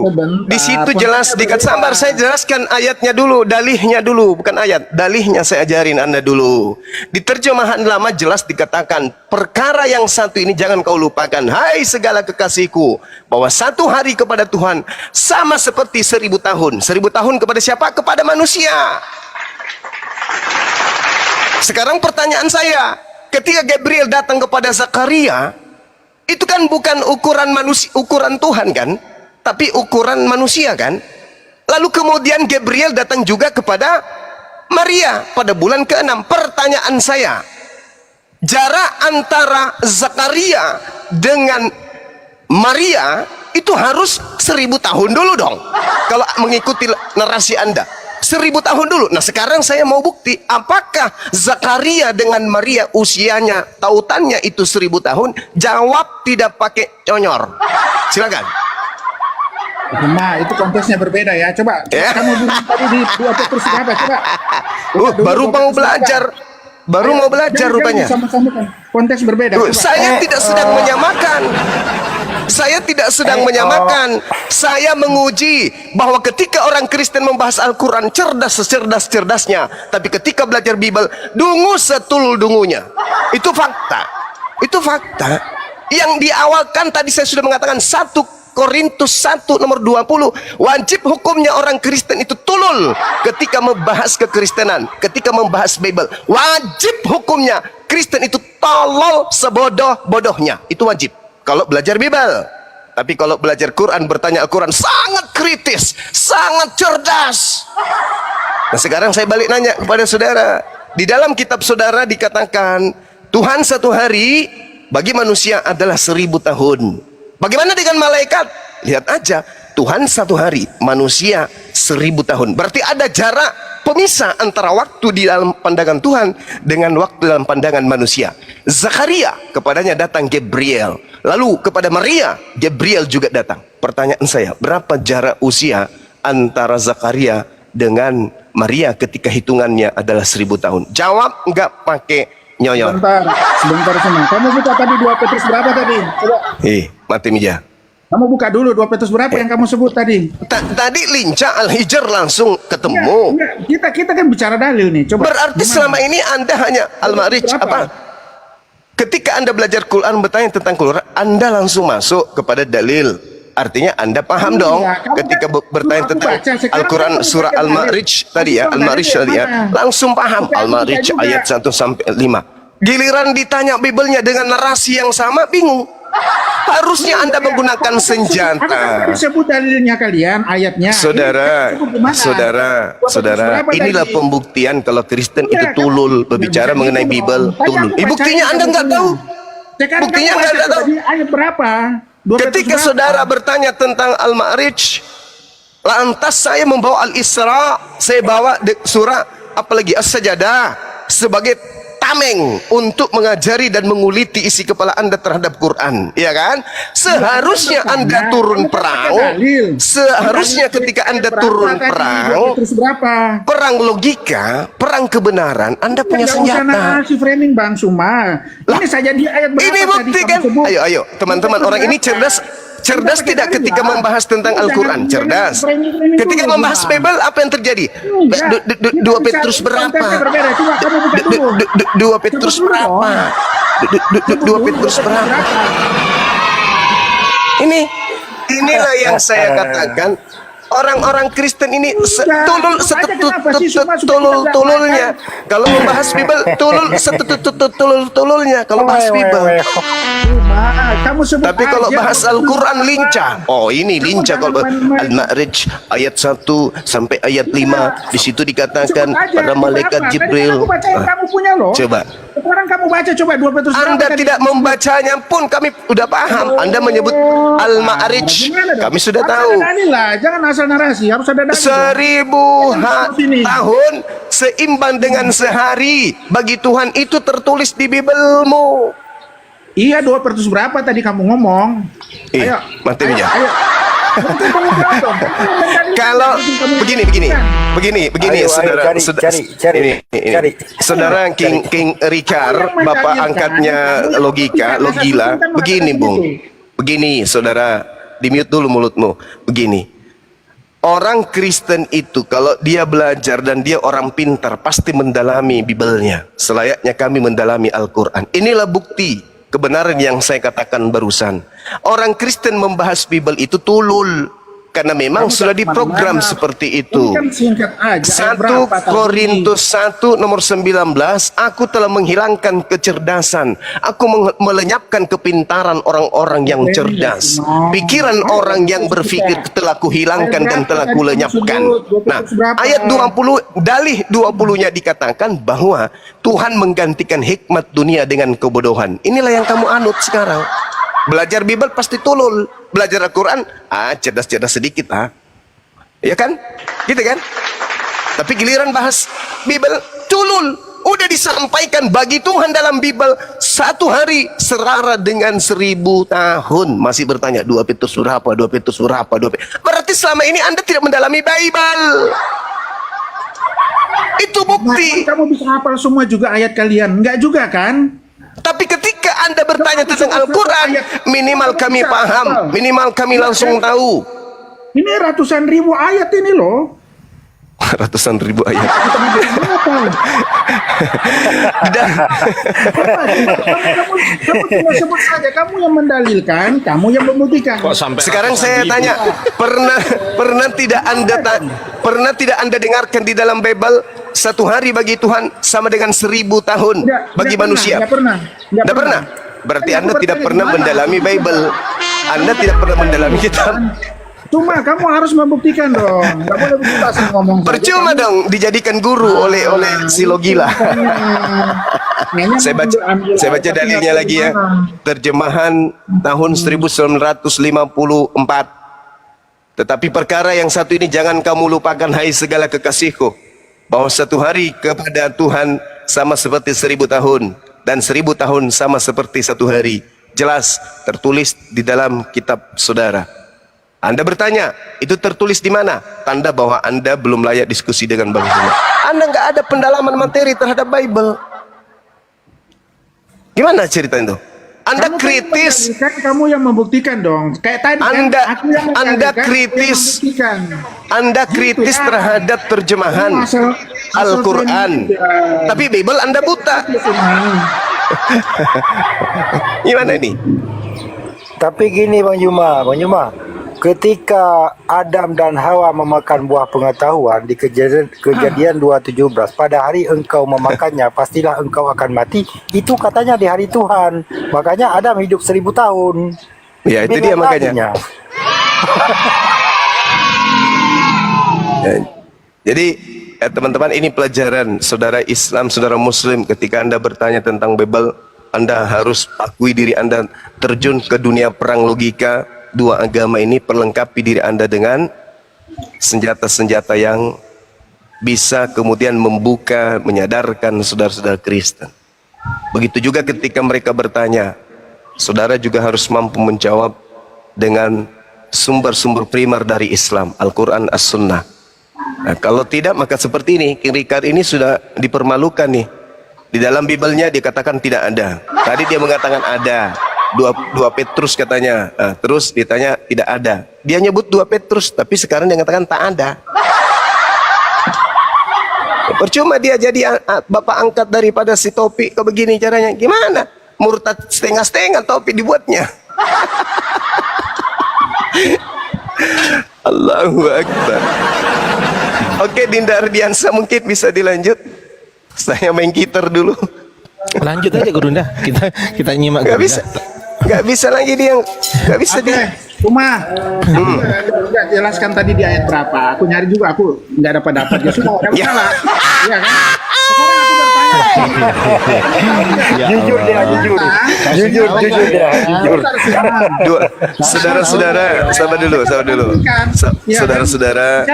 Sebentar, Di situ konteksnya jelas berbeda. sabar, saya jelaskan ayatnya dulu, dalihnya dulu, bukan ayat. Dalihnya saya ajarin Anda dulu. Di terjemahan lama jelas dikatakan, perkara yang satu ini jangan kau lupakan, hai segala kekasihku, bahwa 1 hari kepada Tuhan sama seperti 1000 tahun. 1000 tahun kepada siapa? Kepada manusia. Sekarang pertanyaan saya, ketika Gabriel datang kepada Zakaria, itu kan bukan ukuran manusia, ukuran Tuhan kan, tapi ukuran manusia kan. Lalu kemudian Gabriel datang juga kepada Maria pada bulan ke-6. Pertanyaan saya, jarak antara Zakaria dengan Maria itu harus 1000 tahun dulu dong, kalau mengikuti narasi Anda. 1000 tahun dulu. Nah, sekarang saya mau bukti apakah Zakaria dengan Maria usianya, tautannya itu 1000 tahun. Jawab tidak pakai conyor. Silakan. Nah, itu konteksnya berbeda ya. Coba Ya. kamu bilang tadi di 2 Petrus apa? Coba. Baru mau belajar. Baru mau belajar rupanya. Sama-sama kan. Konteks berbeda. Coba. Saya tidak sedang menyamakan. Saya tidak sedang menyamakan. Saya menguji bahwa ketika orang Kristen membahas Al-Quran cerdas secerdas-cerdasnya, tapi ketika belajar Bible dungu setul dungunya. Itu fakta. Itu fakta. Yang diawalkan tadi saya sudah mengatakan 1 Korintus 1 nomor 20, wajib hukumnya orang Kristen itu tulul ketika membahas kekristenan, ketika membahas Bible. Wajib hukumnya Kristen itu tolol sebodoh-bodohnya. Itu wajib kalau belajar Bible. Tapi kalau belajar Quran, bertanya Al-Quran, sangat kritis, sangat cerdas. Nah, sekarang saya balik nanya kepada saudara. Di dalam kitab saudara dikatakan Tuhan 1 hari bagi manusia adalah 1000 tahun. Bagaimana dengan malaikat? Lihat aja, Tuhan 1 hari, manusia 1000 tahun. Berarti ada jarak pemisah antara waktu di dalam pandangan Tuhan dengan waktu dalam pandangan manusia. Zakaria, kepadanya datang Gabriel. Lalu kepada Maria, Gabriel juga datang. Pertanyaan saya, berapa jarak usia antara Zakaria dengan Maria ketika hitungannya adalah 1000 tahun? Jawab nggak pakai nyoyor. Sebentar semua. Kamu buka tadi 2 Petrus berapa tadi? Coba. Mati Mija. Kamu buka dulu 2 Petrus berapa yang kamu sebut tadi? Tadi lincah Al-Hijr langsung ketemu. Enggak. Kita kan bicara dalil nih. Coba. Berarti Gimana? selama ini Anda hanya Al-Ma'rij Berapa? apa? Ketika Anda belajar Quran bertanya tentang Quran, Anda langsung masuk kepada dalil. Artinya Anda paham dong kamu ketika kan- bertanya aku tentang baca, sekarang Al-Quran kamu surah baca Al-Ma'rij tadi ya, Kamu Al-Ma'rij dari tadi ya, mana? langsung paham Bukan, Al-Ma'rij bukan juga. ayat 1 sampai 5. Giliran ditanya Bibelnya dengan narasi yang sama, bingung. Harusnya Anda menggunakan Aku kan senjata. sebut dalilnya kalian, ayatnya. Saudara, Ini sebut di mana? saudara, 2 Petrus saudara, berapa inilah tadi? pembuktian kalau Kristen itu Iya, tulul kamu- berbicara Jangan mengenai gitu Bibel, dong. Tanya tulul. aku Buktinya bacain Anda nggak kamu tahu. Sekarang Buktinya kamu Anda baca nggak tahu. tadi ayat berapa? 2 Petrus Ketika berapa? saudara bertanya tentang Al-Ma'rij, lantas saya membawa Al-Isra, saya bawa surah apalagi As-Sajadah sebagai tameng untuk mengajari dan menguliti isi kepala Anda terhadap Quran, ya kan? Seharusnya Anda turun perang, seharusnya ketika Anda turun perang, Terus berapa? perang logika, perang kebenaran, Anda punya Nggak usah senjata. narasi framing Bang Suma. Ini saja di ayat berapa Ini tadi bukti kamu kan? sebut? Ayo, teman-teman, orang ini cerdas tidak ketika membahas tentang Al-Quran? Cerdas. Ketika membahas Bibel, apa yang terjadi? 2 Petrus berapa? 2 Petrus berapa? 2 Petrus berapa? Inilah yang saya katakan. Orang-orang Kristen ini tululnya. Kalau membahas Bibel, tululnya. Kalau bahas Bibel. Kamu sebut Tapi kalau aja, bahas kamu Al-Quran sebut lincah. apa? Oh, ini lincah kalau Al-Ma'rij ayat 1 sampai ayat 5. Di situ dikatakan Sebut aja, pada malaikat berapa? Tadi Jibril. kan aku baca yang kamu punya loh. Coba. Sekarang kamu baca coba 2 Petrus berapa Anda tadi? tidak membacanya pun kami sudah paham. Anda menyebut Al-Ma'rij. Gimana dong? Kami sudah Harus tahu. ada dalil lah, jangan asal narasi, harus ada dalil. 1000 Sini. tahun seimbang dengan sehari bagi Tuhan itu tertulis di Bibelmu. Iya 2 Petrus berapa tadi kamu ngomong? Mati aja. Ayo. Nanti kamu jawab dong. Kalau begini, Ayo, saudara, cari. saudara King Ricard, bapak angkatnya logila, begini Bung, begini saudara, di mute dulu mulutmu, begini. Orang Kristen itu kalau dia belajar dan dia orang pintar pasti mendalami Bibelnya, selayaknya kami mendalami Al-Quran. Inilah bukti kebenaran yang saya katakan barusan. Orang Kristen membahas Bibel itu tulul, karena memang sudah diprogram seperti itu. Ini kan singkat aja. 1 Korintus 1 nomor 19, aku telah menghilangkan kecerdasan, aku melenyapkan kepintaran orang-orang yang cerdas, pikiran orang yang berpikir telah kuhilangkan dan telah kulenyapkan. Nah, ayat 20, dalih 20-nya dikatakan bahwa Tuhan menggantikan hikmat dunia dengan kebodohan. Inilah yang kamu anut sekarang. Belajar Bibel pasti tulul, belajar Al-Quran cerdas-cerdas sedikit ya kan, gitu kan. Tapi giliran bahas Bibel tulul. Udah disampaikan bagi Tuhan dalam Bibel 1 hari serara dengan 1000 tahun. Masih bertanya 2 Petrus surah apa, 2 Petrus surah apa, 2 Petrus. Berarti selama ini Anda tidak mendalami Bible. Itu bukti. Kamu bisa hafal semua juga ayat kalian? Enggak juga kan? Tapi ketika Anda bertanya tentang Al-Quran, minimal kami paham, minimal kami langsung tahu. Ini ratusan ribu ayat ini loh. Ratusan ribu ayat. Dan Kamu tinggal sebut saja, kamu yang mendalilkan, kamu yang membuktikan. sekarang saya tanya, pernah tidak Anda dengarkan di dalam Bible 1 hari bagi Tuhan sama dengan 1000 tahun bagi manusia? Tidak pernah. Berarti Anda tidak pernah mendalami Bible. Anda tidak pernah mendalami kitab. Cuma kamu harus membuktikan dong. Nggak boleh begitu asal ngomong. Percuma dong dijadikan guru oleh si Logila. Saya baca dalilnya lagi ya. Terjemahan tahun 1954. Tetapi perkara yang satu ini jangan kamu lupakan, hai segala kekasihku. bahwa satu hari kepada Tuhan sama seperti 1000 tahun dan 1000 tahun sama seperti satu hari. Jelas tertulis di dalam kitab saudara. Anda bertanya, itu tertulis di mana? Tanda bahwa Anda belum layak diskusi dengan Bang Zuma. Anda nggak ada pendalaman materi terhadap Bible. Gimana cerita itu? Anda Kamu kritis, kan kamu yang membuktikan dong. Kayak tadi Anda kan, aku yang Anda mencari, kan, kritis. yang membuktikan. Anda kritis Gitu, terhadap terjemahan Asal- Al-Quran. asal- Tapi Bible Anda buta. Gimana ini? Tapi gini Bang Juma, ketika Adam dan Hawa memakan buah pengetahuan di kejadian 2:17, pada hari engkau memakannya pastilah engkau akan mati. Itu katanya di hari Tuhan. Makanya Adam hidup 1000 tahun. Ya itu Beda dia makanya. laginya. Ya, jadi teman-teman, ini pelajaran saudara Islam, saudara Muslim. Ketika Anda bertanya tentang Bible, Anda harus akui diri Anda terjun ke dunia perang logika. Dua agama ini perlengkapi diri Anda dengan senjata-senjata yang bisa kemudian membuka, menyadarkan saudara-saudara Kristen. Begitu juga ketika mereka bertanya, saudara juga harus mampu menjawab dengan sumber-sumber primer dari Islam, Al-Quran, As-Sunnah. Nah, kalau tidak maka seperti ini, Ricard ini sudah dipermalukan nih. Di dalam Bible-nya dikatakan tidak ada. Tadi dia mengatakan ada. 2 Petrus katanya. Nah, terus ditanya tidak ada. Dia nyebut 2 Petrus, tapi sekarang dia mengatakan tak ada. Percuma dia jadi bapak angkat daripada si Topi ke begini caranya. Gimana? Murtad setengah-setengah Topi dibuatnya. Allahu Akbar. Oke, Dinda Ardiansa mungkin bisa dilanjut. Saya main gitar dulu. Lanjut aja Gurunda. Kita nyimak. Gak bisa. Gak bisa lagi dia. Gak bisa Oke, dia. Cuma udah jelaskan tadi di ayat berapa. Aku nyari juga, aku nggak dapat ya sudah ada Ya. masalah. Iya kan? Sekarang aku bertanya. Jujur dia, jujur dia, jujur. Saudara-saudara, sabar dulu. Saudara-saudara,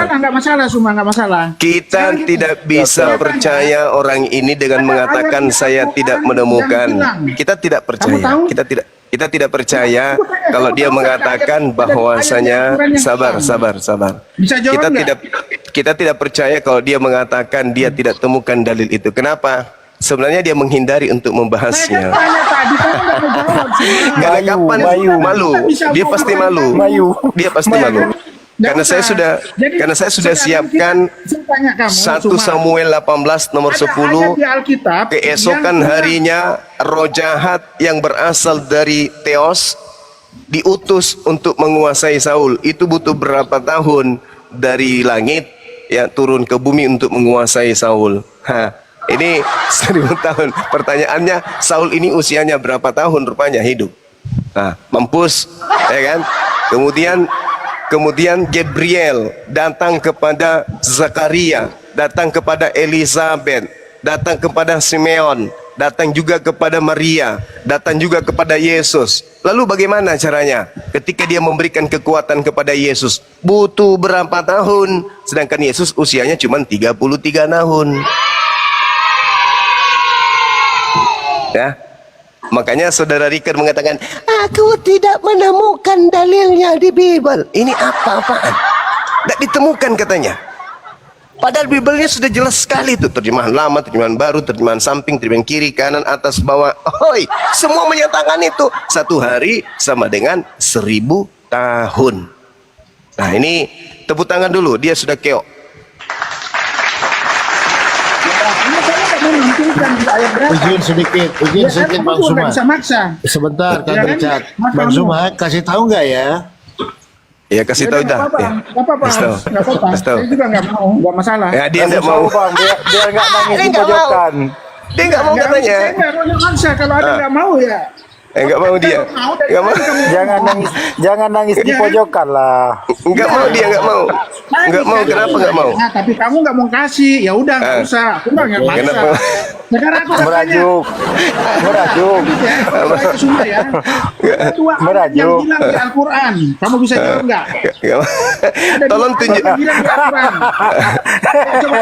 Nggak masalah, semua nggak masalah. kita tidak bisa percaya orang ini dengan mengatakan saya tidak menemukan. Kita tidak percaya. Kita tidak percaya kalau dia mengatakan bahwasanya sabar. Bisa jawab nggak? Kita tidak percaya kalau dia mengatakan dia tidak temukan dalil itu. Kenapa? Sebenarnya dia menghindari untuk membahasnya. Saya kan tanya tadi, kamu nggak mau jawab sih. Karena kapan malu, dia pasti malu. Dia pasti malu. Karena saya sudah siapkan 1 Samuel 18 nomor 10. Keesokan harinya roh jahat yang berasal dari Theos diutus untuk menguasai Saul. Itu butuh berapa tahun dari langit ya turun ke bumi untuk menguasai Saul. Ini 1000 tahun. Pertanyaannya, Saul ini usianya berapa tahun rupanya hidup? Nah, mampus, ya kan? Kemudian Gabriel datang kepada Zakaria, datang kepada Elizabeth, datang kepada Simeon, datang juga kepada Maria, datang juga kepada Yesus. Lalu bagaimana caranya? Ketika dia memberikan kekuatan kepada Yesus, butuh berapa tahun? Sedangkan Yesus usianya cuma 33 tahun. Ya. Makanya saudara Ricard mengatakan, aku tidak menemukan dalilnya di Bible. Ini apa-apaan? Tidak ditemukan katanya. Padahal Bible-nya sudah jelas sekali itu. Terjemahan lama, terjemahan baru, terjemahan samping, terjemahan kiri, kanan, atas, bawah. Hoi, semua menyatakan itu. 1 hari sama dengan 1000 tahun. Nah ini tepuk tangan dulu. Dia sudah keok. Izin sedikit Bang Suma. Bisa maksa. Sebentar Kang Ya kan? Richard. Mas Bang kamu. Suma kasih tahu nggak ya? Ya kasih tahu dah. Ya. Nggak apa-apa. Kasih tahu. Nggak apa-apa. Kasih tahu. Saya juga nggak mau, nggak masalah. Ya dia tidak Kasih mau. tahu, Bang, biar nggak nangis Dia di nggak mau. pojokan. Dia nggak mau katanya. Saya nggak mau maksa. Kalau ada nggak mau ya. Enggak mau dia. Enggak mau. Jangan nangis di pojokan lah. Enggak mau dia, enggak mau. Enggak mau, kenapa enggak mau? Nah, tapi kamu nggak mau kasih, ya udah nggak usah. Aku nggak maksa. Kenapa? Sekarang aku Merajuk. Saya Sunda ya. Dua ayat yang Merajuk. bilang di Al-Quran. Kamu bisa jawab nggak? Enggak mau. Ada Tolong dua tunjuk. ayat yang bilang di Al-Quran. Coba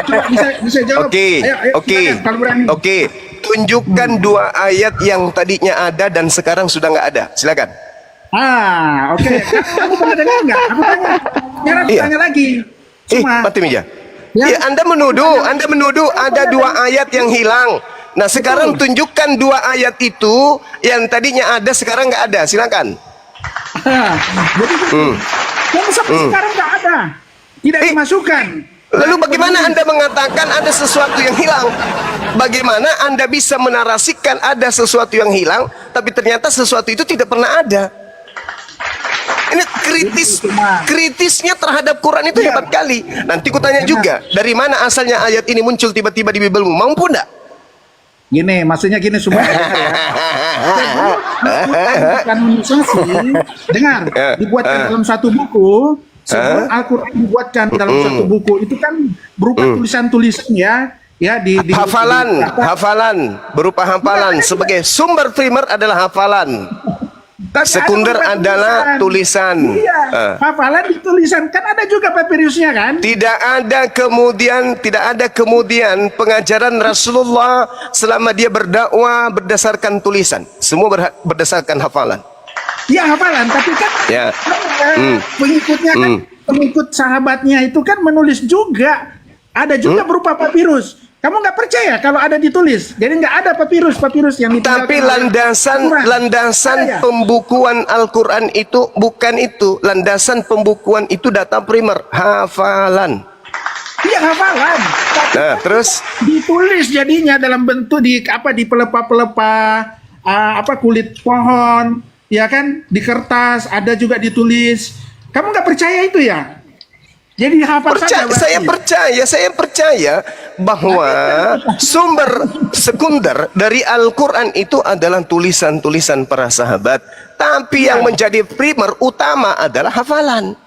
bisa jawab. Oke, Ayo, oke, silakan, kalau berani. oke. Tunjukkan dua ayat yang tadinya ada dan sekarang sudah nggak ada. Silakan. Oke. Kamu pernah dengar nggak? Aku tanya. Sekarang aku Iya. tanya lagi. Cuma, Mati meja. Ya. Ya, Anda menuduh ada dua ayat yang hilang. Nah, sekarang tunjukkan dua ayat itu yang tadinya ada sekarang nggak ada. Silakan. jadi yang sampai sekarang nggak ada. Tidak dimasukkan. Lalu bagaimana Anda mengatakan ada sesuatu yang hilang? Bagaimana Anda bisa menarasikan ada sesuatu yang hilang, tapi ternyata sesuatu itu tidak pernah ada? Ini kritisnya terhadap Quran itu hebat kali. Nanti ku tanya juga, dari mana asalnya ayat ini muncul tiba-tiba di Bibelmu? Mampu enggak? Gini, maksudnya gini semua ya. Kanonisasi, dengar, dibuatkan dalam satu buku. Sebelum Al-Quran dibuatkan dalam satu buku itu kan berupa tulisan-tulisan ya di hafalan berupa hafalan sebagai sumber primer adalah hafalan. Tapi Sekunder adalah tulisan. Iya, hafalan di tulisan kan ada juga papirusnya kan? Tidak ada kemudian pengajaran Rasulullah selama dia berdakwah berdasarkan tulisan. Semua berdasarkan hafalan. Ya hafalan, tapi kan Ya. pengikutnya kan pengikut sahabatnya itu kan menulis juga. Ada juga berupa papirus. Kamu nggak percaya kalau ada ditulis? Jadi nggak ada papirus yang ditinggalkan. Tapi landasan Ada ya? pembukuan Al-Quran itu bukan itu. Landasan pembukuan itu data primer, hafalan. Iya hafalan. Tapi Nah, terus ditulis jadinya dalam bentuk di pelepah-pelepah kulit pohon, ya kan, di kertas ada juga ditulis. Kamu nggak percaya itu ya? Jadi hafal saja. saya percaya bahwa sumber sekunder dari Al-Quran itu adalah tulisan-tulisan para sahabat. Tapi yang menjadi primer utama adalah hafalan.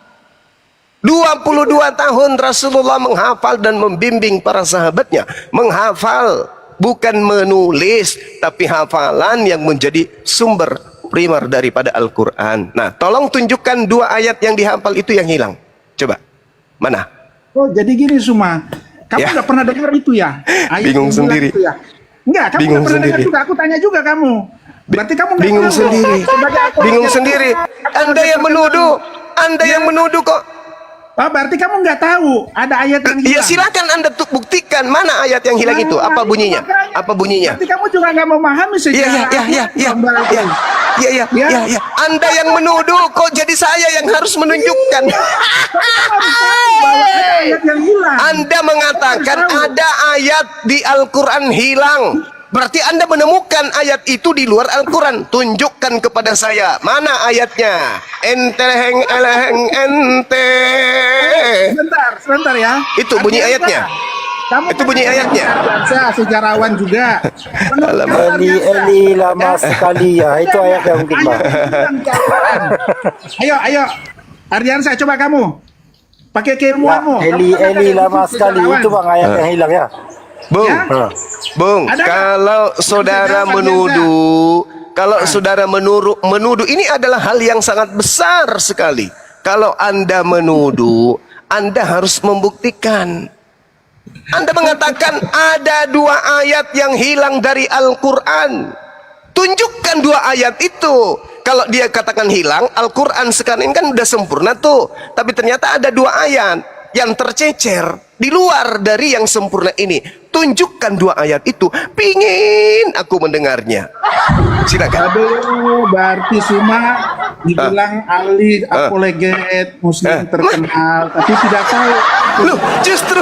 22 tahun Rasulullah menghafal dan membimbing para sahabatnya. Menghafal, bukan menulis, tapi hafalan yang menjadi sumber primer daripada Al-Quran. Nah, tolong tunjukkan dua ayat yang dihafal itu yang hilang. Coba. Mana? Oh, jadi gini Suma. Kamu nggak pernah dengar itu ya? Ayat Bingung yang bilang sendiri. itu ya? Enggak, kamu nggak pernah dengar juga. Aku tanya juga kamu. Berarti kamu nggak Bingung tahu. sendiri. Sebagai aku Bingung sendiri. Anda yang menuduh kok. Berarti kamu nggak tahu ada ayat yang hilang. Ya silakan Anda buktikan mana ayat yang hilang itu. Apa bunyinya? Makanya. Apa bunyinya? Berarti kamu juga nggak memahami sejarah. Iya. Anda yang menuduh kok jadi saya yang harus menunjukkan. Bahwa ada ayat yang hilang. Anda mengatakan ada ayat di Al-Quran hilang. Berarti Anda menemukan ayat itu di luar Al-Quran. Tunjukkan kepada saya. Mana ayatnya? Enteheng eleheng ente. Sebentar ya. Itu bunyi ayatnya. Itu bunyi ayatnya. Saya sejarawan juga. Eli lama sekali ya. Itu ayat yang mungkin Bang. Ayo. Ardiansa, coba kamu. Pakai keilmuanmu. Eli lama sekali. Itu Bang ayat yang hilang ya. Bung, kalau saudara menuduh, menuduh ini adalah hal yang sangat besar sekali. Kalau Anda menuduh, Anda harus membuktikan. Anda mengatakan ada dua ayat yang hilang dari Al-Quran. Tunjukkan dua ayat itu. Kalau dia katakan hilang, Al-Quran sekarang ini kan udah sempurna tuh. Tapi ternyata ada dua ayat yang tercecer di luar dari yang sempurna ini. Tunjukkan dua ayat itu. Pingin aku mendengarnya. Silakan. Aduh, berarti Suma dibilang ahli apologet Muslim terkenal, tapi tidak tahu. Loh, justru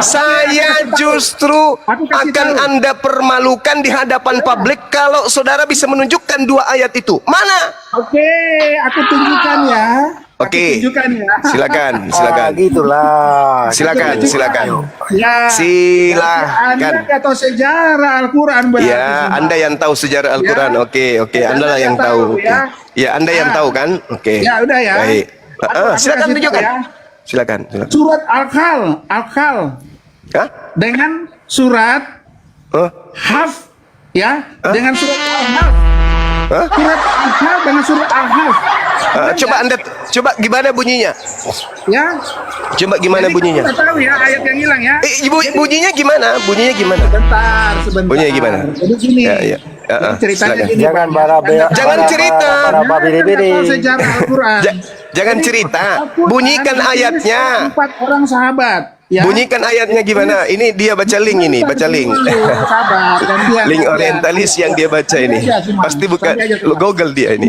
saya justru akan Anda permalukan di hadapan publik kalau saudara bisa menunjukkan dua ayat itu. Mana? Oke, aku tunjukkan ya. Oke. tunjukkan ya. Silakan. Gitulah. Silakan. Ya. Silakan. Anda nggak tahu sejarah Al-Quran berarti. Ya, Anda yang tahu sejarah Al-Quran. Ya. Oke. Ya, Anda lah Anda yang tahu. tahu, ya. Ya, Anda yang tahu kan? Oke. Ya, udah ya. Baik. Aku Silakan kasih tunjukkan. tahu ya. Silakan. Surat Al-Kal Hah? dengan surat Hah? Haf, ya, dengan surat Al-Haf. Hah? Surat Al-Kal dengan surat Al-Haf. Coba gimana bunyinya? Ya. Coba gimana Jadi bunyinya? kamu nggak tahu ya ayat yang hilang ya. Bunyinya gimana? Sebentar. Bunyinya gimana? Jadi gini. Ya. Jadi ceritanya Silakan. gini. Jangan Jangan cerita. Anda tahu sejarah Al-Quran. Jangan Jadi, cerita. Al-Quran Bunyikan ditulis ayatnya. oleh 4 orang sahabat. Ya. Bunyikan ayatnya gimana? Ini dia baca link ini, baca link. Sabar, gantian. Link orientalis yang dia baca ini. Pasti bukan Google dia ini.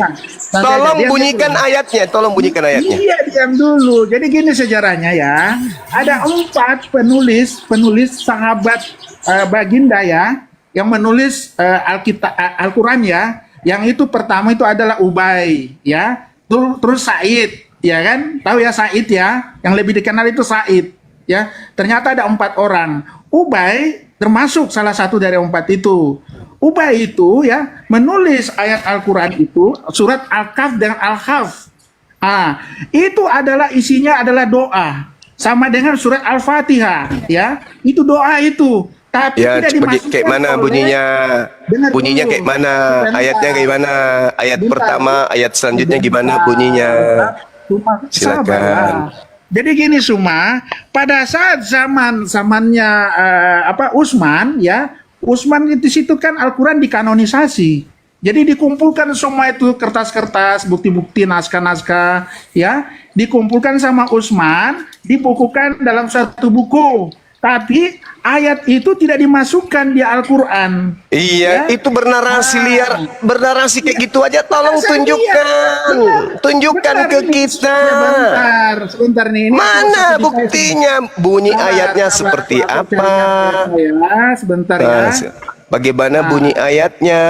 Tolong bunyikan ayatnya, tolong bunyikan ayatnya. Iya, diam dulu. Jadi gini sejarahnya ya. Ada 4 penulis sahabat baginda ya, yang menulis Al-Quran ya. Yang itu pertama itu adalah Ubay ya. Terus Said, ya kan? Tahu ya Said ya? Yang lebih dikenal itu Said. Ya, ternyata ada 4 orang. Ubay termasuk salah satu dari 4 itu. Ubay itu ya menulis ayat Al-Quran itu surat Al-Kahf dan Al-Haf. Itu adalah isinya adalah doa sama dengan surat Al-Fatihah ya. Itu doa itu. Tapi Ya, tidak dimasukkan kayak mana oleh- bunyinya? Dengar Bunyinya dulu. kayak mana? Sebentar. Ayatnya kayak mana? Ayat Bentar. pertama, ayat selanjutnya gimana Bentar. bunyinya? Cuma Silakan. sabarlah. Jadi gini Suma, pada saat zamannya Utsman ya, Utsman di situ kan Al-Quran dikanonisasi. Jadi dikumpulkan semua itu kertas-kertas, bukti-bukti, naskah-naskah ya, dikumpulkan sama Utsman, dibukukan dalam satu buku. Tapi ayat itu tidak dimasukkan di Al-Quran. Iya, Ya. itu bernarasi liar, bernarasi kayak gitu aja. Tolong Masa tunjukkan iya? ke kita. Ya, sebentar nih. Ini Mana aku- buktinya? Bunyi ayatnya seperti apa? Ya, sebentar ya. Bagaimana bunyi ayatnya?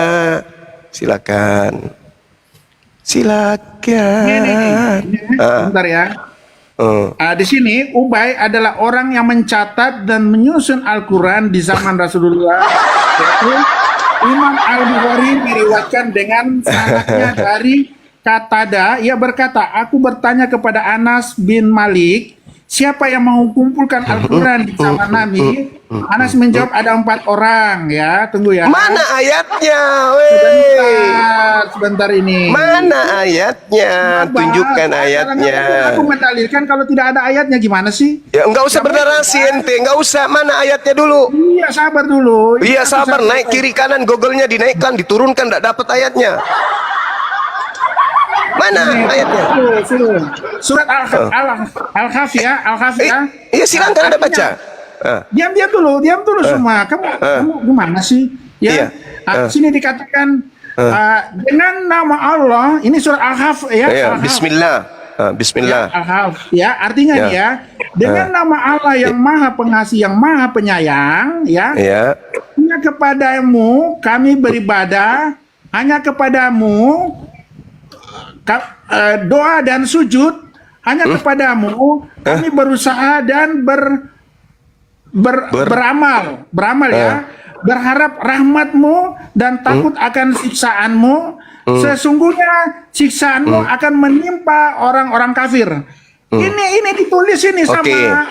Silakan. Ini, sebentar ya. Di sini Ubay adalah orang yang mencatat dan menyusun Al-Quran di zaman Rasulullah. Yaitu Imam Al-Bukhari meriwayatkan dengan sanadnya dari Qatada. Ia berkata, aku bertanya kepada Anas bin Malik, siapa yang mengumpulkan Al-Quran di zaman Nabi? Anas menjawab ada 4 orang ya. Tunggu ya. Mana ayatnya? Sebentar ini. Mana ayatnya? Tunjukkan ayatnya. Aku mendalilkan kalau tidak ada ayatnya gimana sih? Ya enggak usah bernarasi ente, enggak usah. Mana ayatnya dulu? Iya sabar dulu. Iya sabar, naik kiri kanan Google-nya dinaikkan, diturunkan, enggak dapat ayatnya. Mana ayatnya? Surat Al-Kahf ya, Al-Kahf ya. Iya silakan Anda baca. Diam dulu semua. Kamu gimana sih? Ya. Iya. Sini dikatakan dengan nama Allah, ini surat Al-Kahf ya. Iya, Al-Kahf. bismillah. Bismillah. Ya, Al-Kahf ya, artinya Ya. nih ya, dengan nama Allah yang Maha Pengasih, yang Maha Penyayang, ya. Ya. Hanya kepadamu kami beribadah, hanya kepadamu doa dan sujud, hanya kepadamu kami berusaha dan beramal ya, berharap rahmatmu dan takut akan siksaanmu. Sesungguhnya siksaanmu akan menimpa orang-orang kafir. Ini ditulis ini sama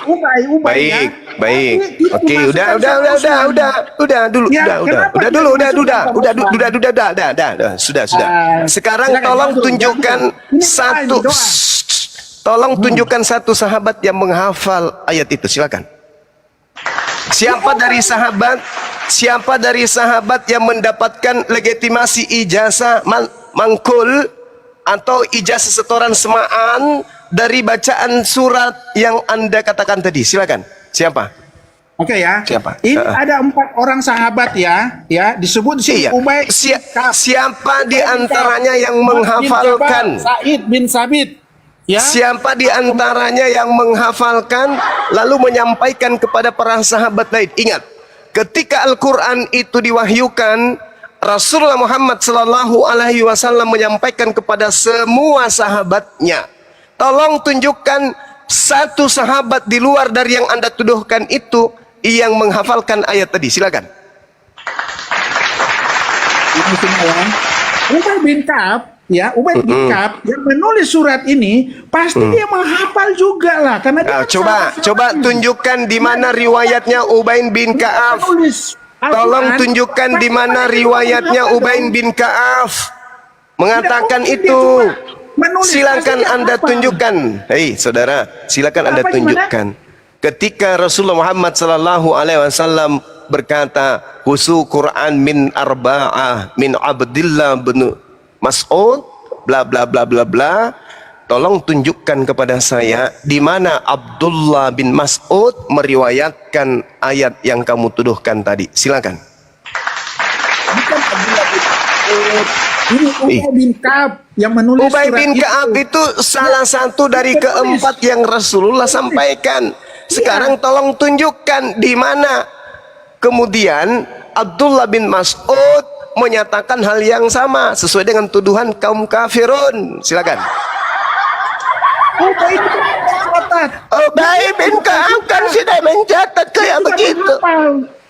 Ubay ya. Baik. Tapi Oke, dimasukkan sama Utsman. Sudah. Sekarang Silakan, tolong jangan tunjukkan Ini satu. doa. Tolong tunjukkan satu sahabat yang menghafal ayat itu. Silakan. Siapa dari sahabat yang mendapatkan legitimasi ijazah mangkul atau ijazah setoran semaan dari bacaan surat yang Anda katakan tadi? Silakan. Siapa? Oke ya. Siapa? Ini ada 4 orang sahabat ya, disebut di sini Iya. Ubay. Siapa di antaranya yang menghafalkan? Said bin Sabit. Ya. Siapa di antaranya yang menghafalkan lalu menyampaikan kepada para sahabat lain? Ingat, ketika Al-Quran itu diwahyukan, Rasulullah Muhammad SAW menyampaikan kepada semua sahabatnya. Tolong tunjukkan satu sahabat di luar dari yang Anda tuduhkan itu yang menghafalkan ayat tadi. Silakan. Ini semua ya. Ubay bin Ka'ab, ya, Ubay bin Ka'ab yang menulis surat ini pasti dia menghafal juga lah, karena dia Coba tunjukkan di mana riwayatnya Ubay bin Ka'ab. Tolong tunjukkan di mana riwayatnya Ubay bin Ka'ab mengatakan itu. Silakan Anda tunjukkan. Hei saudara, silakan Anda tunjukkan. Ketika Rasulullah Muhammad sallallahu alaihi wasallam berkata, "Husu Quran min arba'ah min Abdillah bin Mas'ud bla bla bla bla bla." Tolong tunjukkan kepada saya di mana Abdullah bin Mas'ud meriwayatkan ayat yang kamu tuduhkan tadi. Silakan. Bukan Abdullah bin Mas'ud. Ini Ubay bin Ka'ab yang menulis Ubay surat bin Ka'ab itu salah satu dari keempat yang Rasulullah sampaikan. Sekarang tolong tunjukkan di mana kemudian Abdullah bin Mas'ud menyatakan hal yang sama sesuai dengan tuduhan kaum kafirun. Silakan. Ubay bin Ka'ab kan sudah mencatat kayak begitu.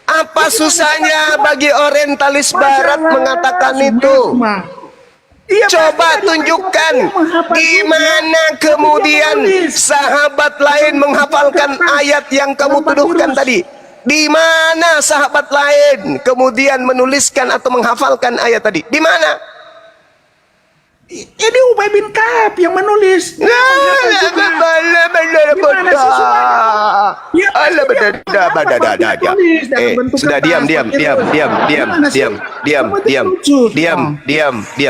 Apa susahnya bagi orientalis barat mengatakan itu? Coba tunjukkan di mana kemudian sahabat lain menghafalkan ayat yang kamu tuduhkan tadi. Di mana sahabat lain kemudian menuliskan atau menghafalkan ayat tadi? Di mana? Ini Ubay bin Ka'ab yang menulis. Sudah diam.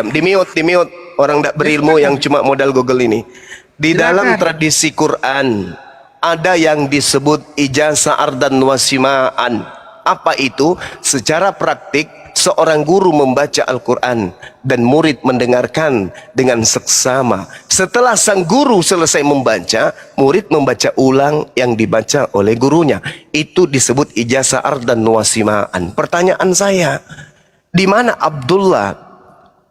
Di mute orang tidak berilmu yang cuma modal Google ini. Di dalam tradisi Quran ada yang disebut ijazah ardan wasimaan. Apa itu? Secara praktik seorang guru membaca Al-Quran dan murid mendengarkan dengan seksama. Setelah sang guru selesai membaca, murid membaca ulang yang dibaca oleh gurunya. Itu disebut ijazah ardan wasimaan. Pertanyaan saya, di mana Abdullah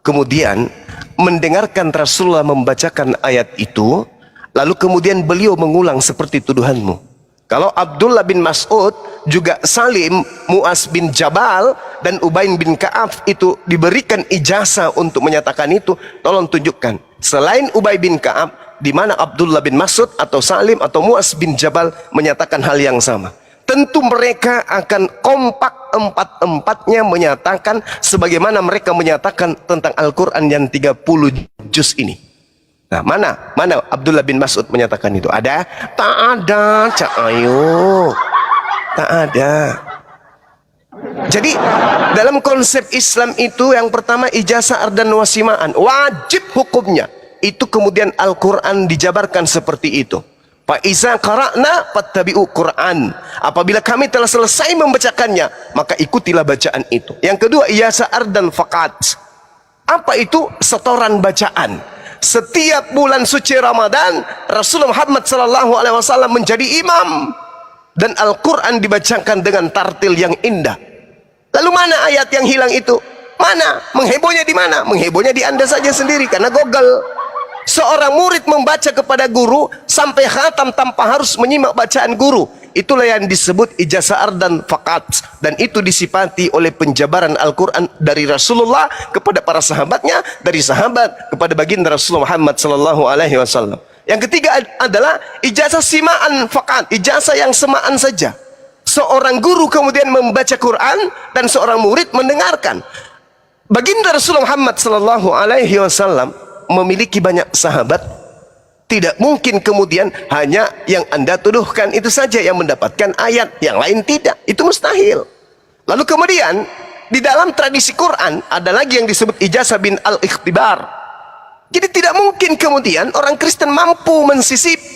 kemudian mendengarkan Rasulullah membacakan ayat itu, lalu kemudian beliau mengulang seperti tuduhanmu? Kalau Abdullah bin Mas'ud, juga Salim, Mu'az bin Jabal, dan Ubay bin Ka'ab itu diberikan ijazah untuk menyatakan itu, tolong tunjukkan. Selain Ubay bin Ka'ab, di mana Abdullah bin Mas'ud atau Salim atau Mu'az bin Jabal menyatakan hal yang sama. Tentu mereka akan kompak empat-empatnya menyatakan sebagaimana mereka menyatakan tentang Al-Quran yang 30 juz ini. Nah, mana Abdullah bin Mas'ud menyatakan itu? Ada? Tak ada, Cak Ayu. Tak ada. Jadi dalam konsep Islam itu yang pertama ijazah ardan wasimaan, wajib hukumnya. Itu kemudian Al-Quran dijabarkan seperti itu. Fa iza qara'na fattabi'u Qur'an. Apabila kami telah selesai membacakannya, maka ikutilah bacaan itu. Yang kedua, ijazah ardan faqat. Apa itu? Setoran bacaan. Setiap bulan suci Ramadan, Rasulullah Muhammad SAW menjadi imam dan Al-Quran dibacakan dengan tartil yang indah. Lalu mana ayat yang hilang itu? Mana? Menghebohnya di mana? Menghebohnya di Anda saja sendiri karena Google. Seorang murid membaca kepada guru sampai khatam tanpa harus menyimak bacaan guru. Itulah yang disebut ijazah ardan faqat, dan itu disifati oleh penjabaran Al-Quran dari Rasulullah kepada para sahabatnya, dari sahabat kepada baginda Rasulullah Muhammad SAW. Yang ketiga adalah ijazah simaan faqat, ijazah yang semaan saja. Seorang guru kemudian membaca Quran dan seorang murid mendengarkan. Baginda Rasulullah Muhammad SAW memiliki banyak sahabat. Tidak mungkin kemudian hanya yang Anda tuduhkan itu saja yang mendapatkan ayat, yang lain tidak. Itu mustahil. Lalu kemudian di dalam tradisi Quran ada lagi yang disebut ijazah bin al-ikhtibar. Jadi tidak mungkin kemudian orang Kristen mampu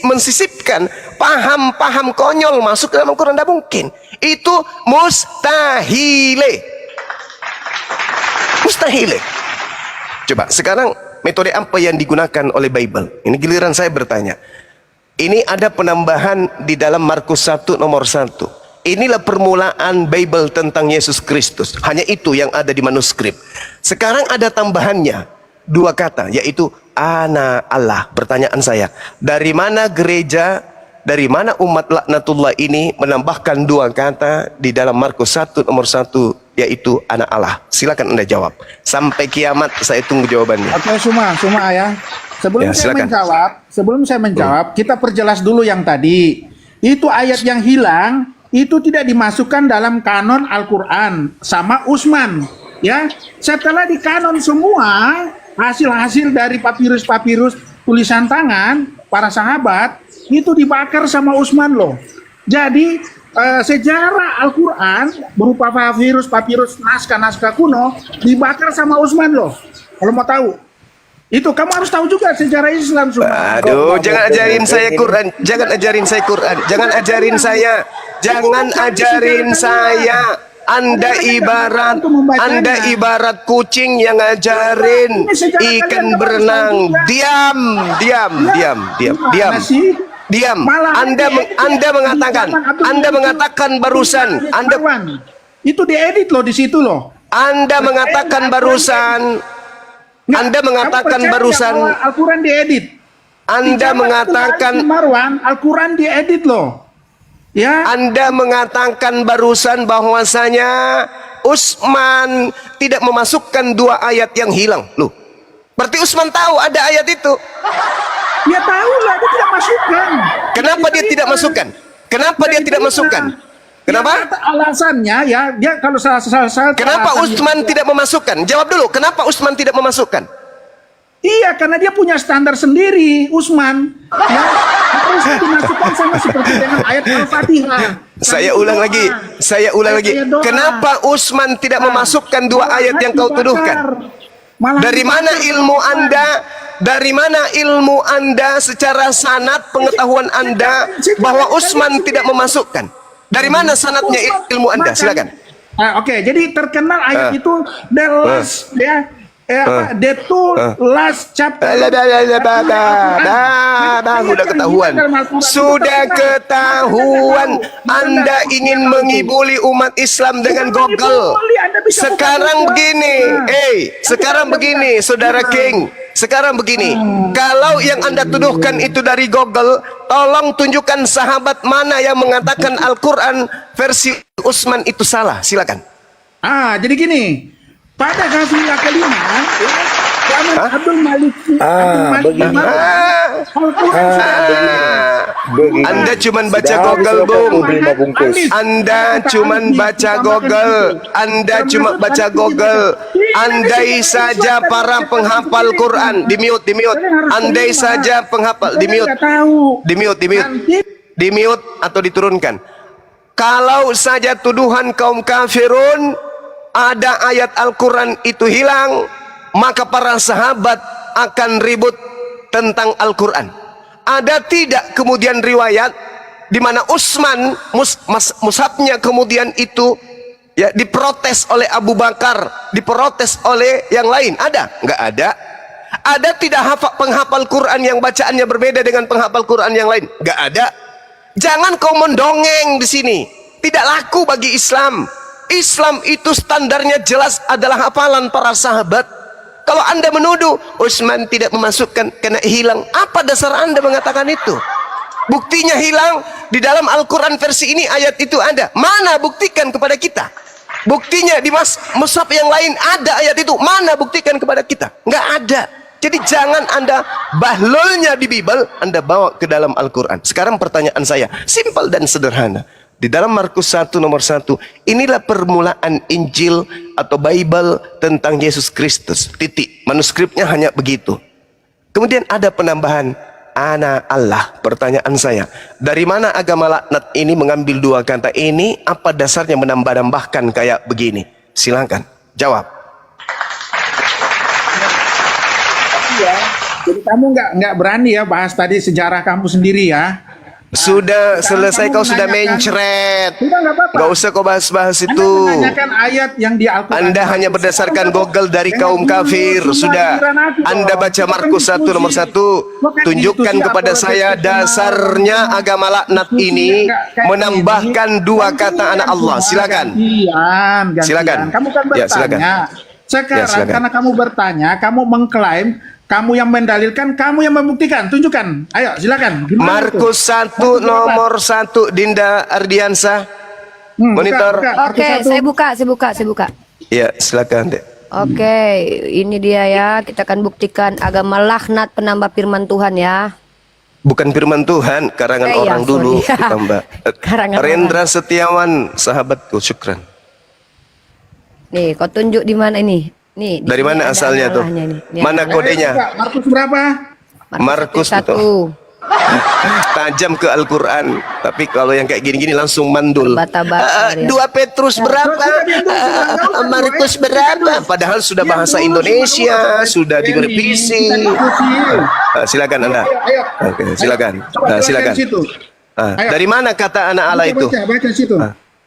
mensisipkan paham-paham konyol masuk ke dalam Quran. Tidak mungkin. Itu mustahile. Mustahile. Coba sekarang metode apa yang digunakan oleh Bible? Ini giliran saya bertanya. Ini ada penambahan di dalam Markus 1 nomor 1. Inilah permulaan Bible tentang Yesus Kristus. Hanya itu yang ada di manuskrip. Sekarang ada tambahannya. dua kata, yaitu ana Allah. Pertanyaan saya, dari mana gereja, dari mana umat laknatullah ini menambahkan dua kata di dalam Markus 1 nomor 1, yaitu anak Allah? Silakan Anda jawab. Sampai kiamat saya tunggu jawabannya. Oke, Suma ya. Ya, silakan. Sebelum saya menjawab, kita perjelas dulu yang tadi. Itu ayat yang hilang, itu tidak dimasukkan dalam kanon Al-Quran sama Utsman. Ya, setelah di kanon semua, hasil-hasil dari papirus-papirus tulisan tangan para sahabat itu dibakar sama Utsman loh. Jadi sejarah Al-Quran berupa papirus, naskah-naskah kuno dibakar sama Utsman loh. Kalau mau tahu. Itu kamu harus tahu juga sejarah Islam semua. Aduh, jangan ajarin saya Quran, jangan ajarin saya Quran, jangan ajarin saya, jangan ajarin saya. Anda ibarat kucing yang ngajarin ikan berenang. Diam. Anda mengatakan barusan, itu diedit loh di situ loh. Anda mengatakan barusan Al-Quran diedit. Anda mengatakan Marwan, Al-Quran diedit loh. Ya. Anda mengatakan barusan bahwasanya Utsman tidak memasukkan dua ayat yang hilang. Loh, berarti Utsman tahu ada ayat itu. Dia tahu lah, dia tidak masukkan. Kenapa dia tidak masukkan? Kenapa dia tidak masukkan? Kenapa? Alasannya ya, dia kalau salah. Kenapa Utsman tidak memasukkan? Jawab dulu, kenapa Utsman tidak memasukkan? Iya, karena dia punya standar sendiri, Utsman. Ya, harus dimasukkan sama seperti dengan ayat Al-Fatihah. Saya ulang lagi. Kenapa Utsman tidak memasukkan dua ayat yang kau tuduhkan? Dari mana ilmu Anda? Dari mana ilmu Anda secara sanad pengetahuan Anda bahwa Utsman tidak memasukkan? Dari mana sanadnya ilmu Anda? Silakan. Oke, jadi terkenal ayat itu the last the two last chapter. Sudah ketahuan Anda ingin mengibuli umat Islam dengan Google. Sekarang begini, Saudara King. Sekarang begini, kalau yang Anda tuduhkan itu dari Google, tolong tunjukkan sahabat mana yang mengatakan Al-Quran versi Utsman itu salah. Silakan. Jadi gini, pada Ghazilah kelima, zaman Abdul Malik Anda cuman baca Google, Bung. Anda cuman baca Google. Andai saja para penghafal Quran di mute. Andai saja penghafal di mute atau diturunkan. Kalau saja tuduhan kaum kafirun ada ayat Al-Quran itu hilang, maka para sahabat akan ribut tentang Al-Quran. Ada tidak kemudian riwayat di mana Utsman mushafnya kemudian itu ya diprotes oleh Abu Bakar, diprotes oleh yang lain? Ada? Enggak ada. Ada tidak penghafal Quran yang bacaannya berbeda dengan penghafal Quran yang lain? Enggak ada. Jangan kau mendongeng di sini. Tidak laku bagi Islam. Islam itu standarnya jelas adalah hafalan para sahabat. Kalau Anda menuduh Utsman tidak memasukkan karena hilang, apa dasar Anda mengatakan itu? Buktinya hilang di dalam Al-Quran versi ini, ayat itu ada. Mana? Buktikan kepada kita. Buktinya di mushaf yang lain ada ayat itu. Mana? Buktikan kepada kita. Nggak ada. Jadi jangan Anda bahlulnya di Bible Anda bawa ke dalam Al-Quran. Sekarang pertanyaan saya simpel dan sederhana. Di dalam Markus 1 nomor 1, inilah permulaan Injil atau Bible tentang Yesus Kristus. Titik. Manuskripnya hanya begitu. Kemudian ada penambahan Ana Allah. Pertanyaan saya, dari mana agama laknat ini mengambil dua kata ini? Apa dasarnya menambah-nambahkan kayak begini? Silakan jawab. Ya, jadi kamu nggak berani ya bahas tadi sejarah kamu sendiri ya. Sudah selesai, kau sudah mencret. Gak usah kau bahas-bahas itu. Ayat yang di Al-Quran. Anda hanya berdasarkan Google dari kaum kafir. Sudah. Anda baca Markus 1 nomor 1. Tunjukkan kepada saya dasarnya agama laknat ini menambahkan dua kata anak Allah. Silakan. Silakan. Kamu kan bertanya. Sekarang silakan. karena kamu bertanya, kamu mengklaim, kamu yang mendalilkan, kamu yang membuktikan. Tunjukkan. Ayo, silakan. Gimana itu? Markus 1 nomor 1 Dinda Ardiansa. Monitor. Markus Oke, 1. saya buka. Ya, silakan, Dek. Oke, ini dia ya. Kita akan buktikan agama laknat penambah firman Tuhan ya. Bukan firman Tuhan, karangan Iya, orang dulu sorry. ditambah. Karangan Rendra Setiawan, sahabatku, syukran. Nih, kau tunjuk di mana ini? Nih. Dari sini mana ada asalnya tuh? analahnya nih. Nih, Mana analah. kodenya? Markus berapa? Markus satu. Tajam ke Al-Quran. Tapi kalau yang kayak gini-gini langsung mandul. Bata-bata dia. 2 Petrus berapa? Markus berapa? Padahal sudah bahasa Indonesia, sudah direvisi. Silakan Anda. Oke, silakan. Silakan. Dari mana kata anak Allah itu? Baca situ.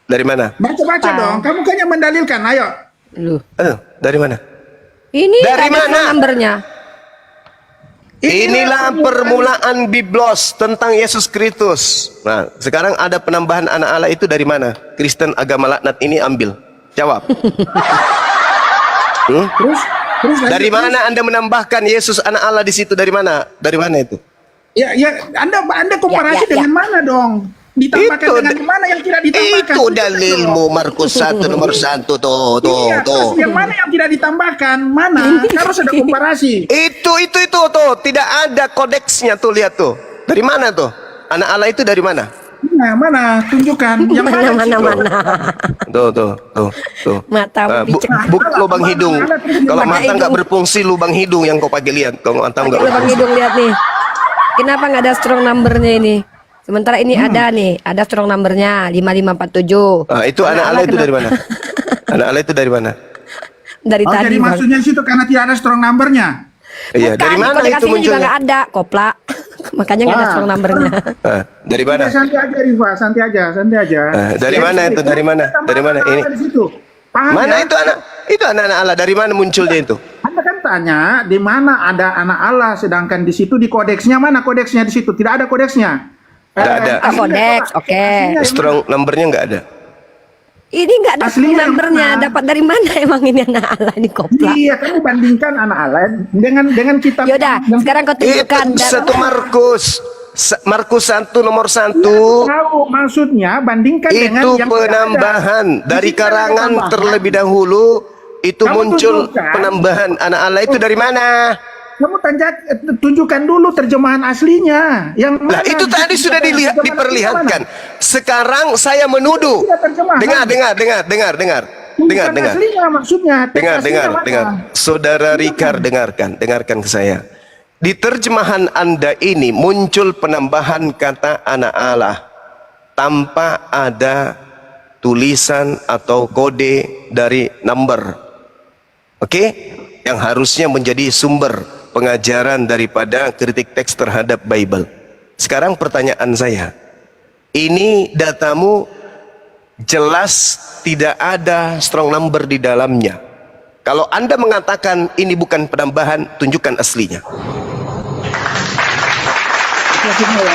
Dari mana? Baca dong. Kamu kan yang mendalilkan. Ayo. Lu. Dari mana? Ini Dari ada mana? nomornya. Inilah permulaan Biblos tentang Yesus Kristus. Nah, sekarang ada penambahan anak Allah itu dari mana? Kristen agama laknat ini ambil. Jawab. Terus Dari mana Anda menambahkan Yesus anak Allah di situ? Dari mana? Dari mana itu? Ya, Anda komparasi Ya. dengan mana dong? Ditambahkan Itu dengan mana yang tidak ditambahkan? Itu dalilmu Markus 1 nomor 1 tuh. Iya, terus yang mana yang tidak ditambahkan? Mana? Harus ada komparasi. Itu tuh. Tidak ada kodeksnya tuh, lihat tuh. Dari mana tuh? Anak Allah itu dari mana? Nah, mana? Tunjukkan. Yang Mana. Tuh. Matamu Buk lubang hidung. Kalau mata nggak berfungsi, lubang hidung yang kau pakai, lihat. Kalau mata nggak Lubang berfungsi. hidung lihat nih. Kenapa nggak ada strong numbernya ini? Sementara ini ada strong numbernya 5547. Itu anak Allah itu dari mana? Anak Allah itu dari mana? Dari Oh, tadi. jadi Bang. maksudnya di situ karena tidak ada strong numbernya. Iya, dari Bukan, mana kode itu kasihnya juga munculnya? nggak ada, koplak. Makanya nggak ada strong numbernya. Dari mana? Santai aja, Riva, santai aja. Dari mana itu? Dari mana? Dari mana? Ini. Di situ. Paham Mana ya? itu anak? Itu anak-anak Allah. Dari mana munculnya itu? Anda kan tanya di mana ada anak Allah, sedangkan di situ di kodeksnya mana kodeksnya di situ? Tidak ada kodeksnya. Nggak ada. Ah, kodeks, oke. Strong numbernya nggak ada. Ini nggak ada strong Aslinya numbernya. mana? Dapat dari mana emang ini anak Allah ini koplak? Iya, kamu bandingkan anak Allah dengan kitab. Yaudah, sekarang kau tunjukkan. Itu satu Markus 1 nomor 1. Tahu maksudnya bandingkan dengan Itu yang tidak ada. penambahan dari Di situ ada karangan tambahan. terlebih dahulu. Itu Kamu muncul tunjukkan. penambahan anak Allah itu dari mana? Kamu tunjukkan dulu terjemahan aslinya. Yang Lah mana? itu tadi sudah Terjemahan aslinya diperlihatkan. mana? Sekarang saya menuduh. Tidak terjemahan. Dengar. Tunjukkan aslinya maksudnya. Teks aslinya mana? Dengar. Saudara Rikar, dengarkan ke saya. Di terjemahan Anda ini muncul penambahan kata anak Allah tanpa ada tulisan atau kode dari number. Oke? Yang harusnya menjadi sumber pengajaran daripada kritik teks terhadap Bible. Sekarang pertanyaan saya, ini datamu jelas tidak ada strong number di dalamnya. Kalau Anda mengatakan ini bukan penambahan, tunjukkan aslinya. Maksudnya ya,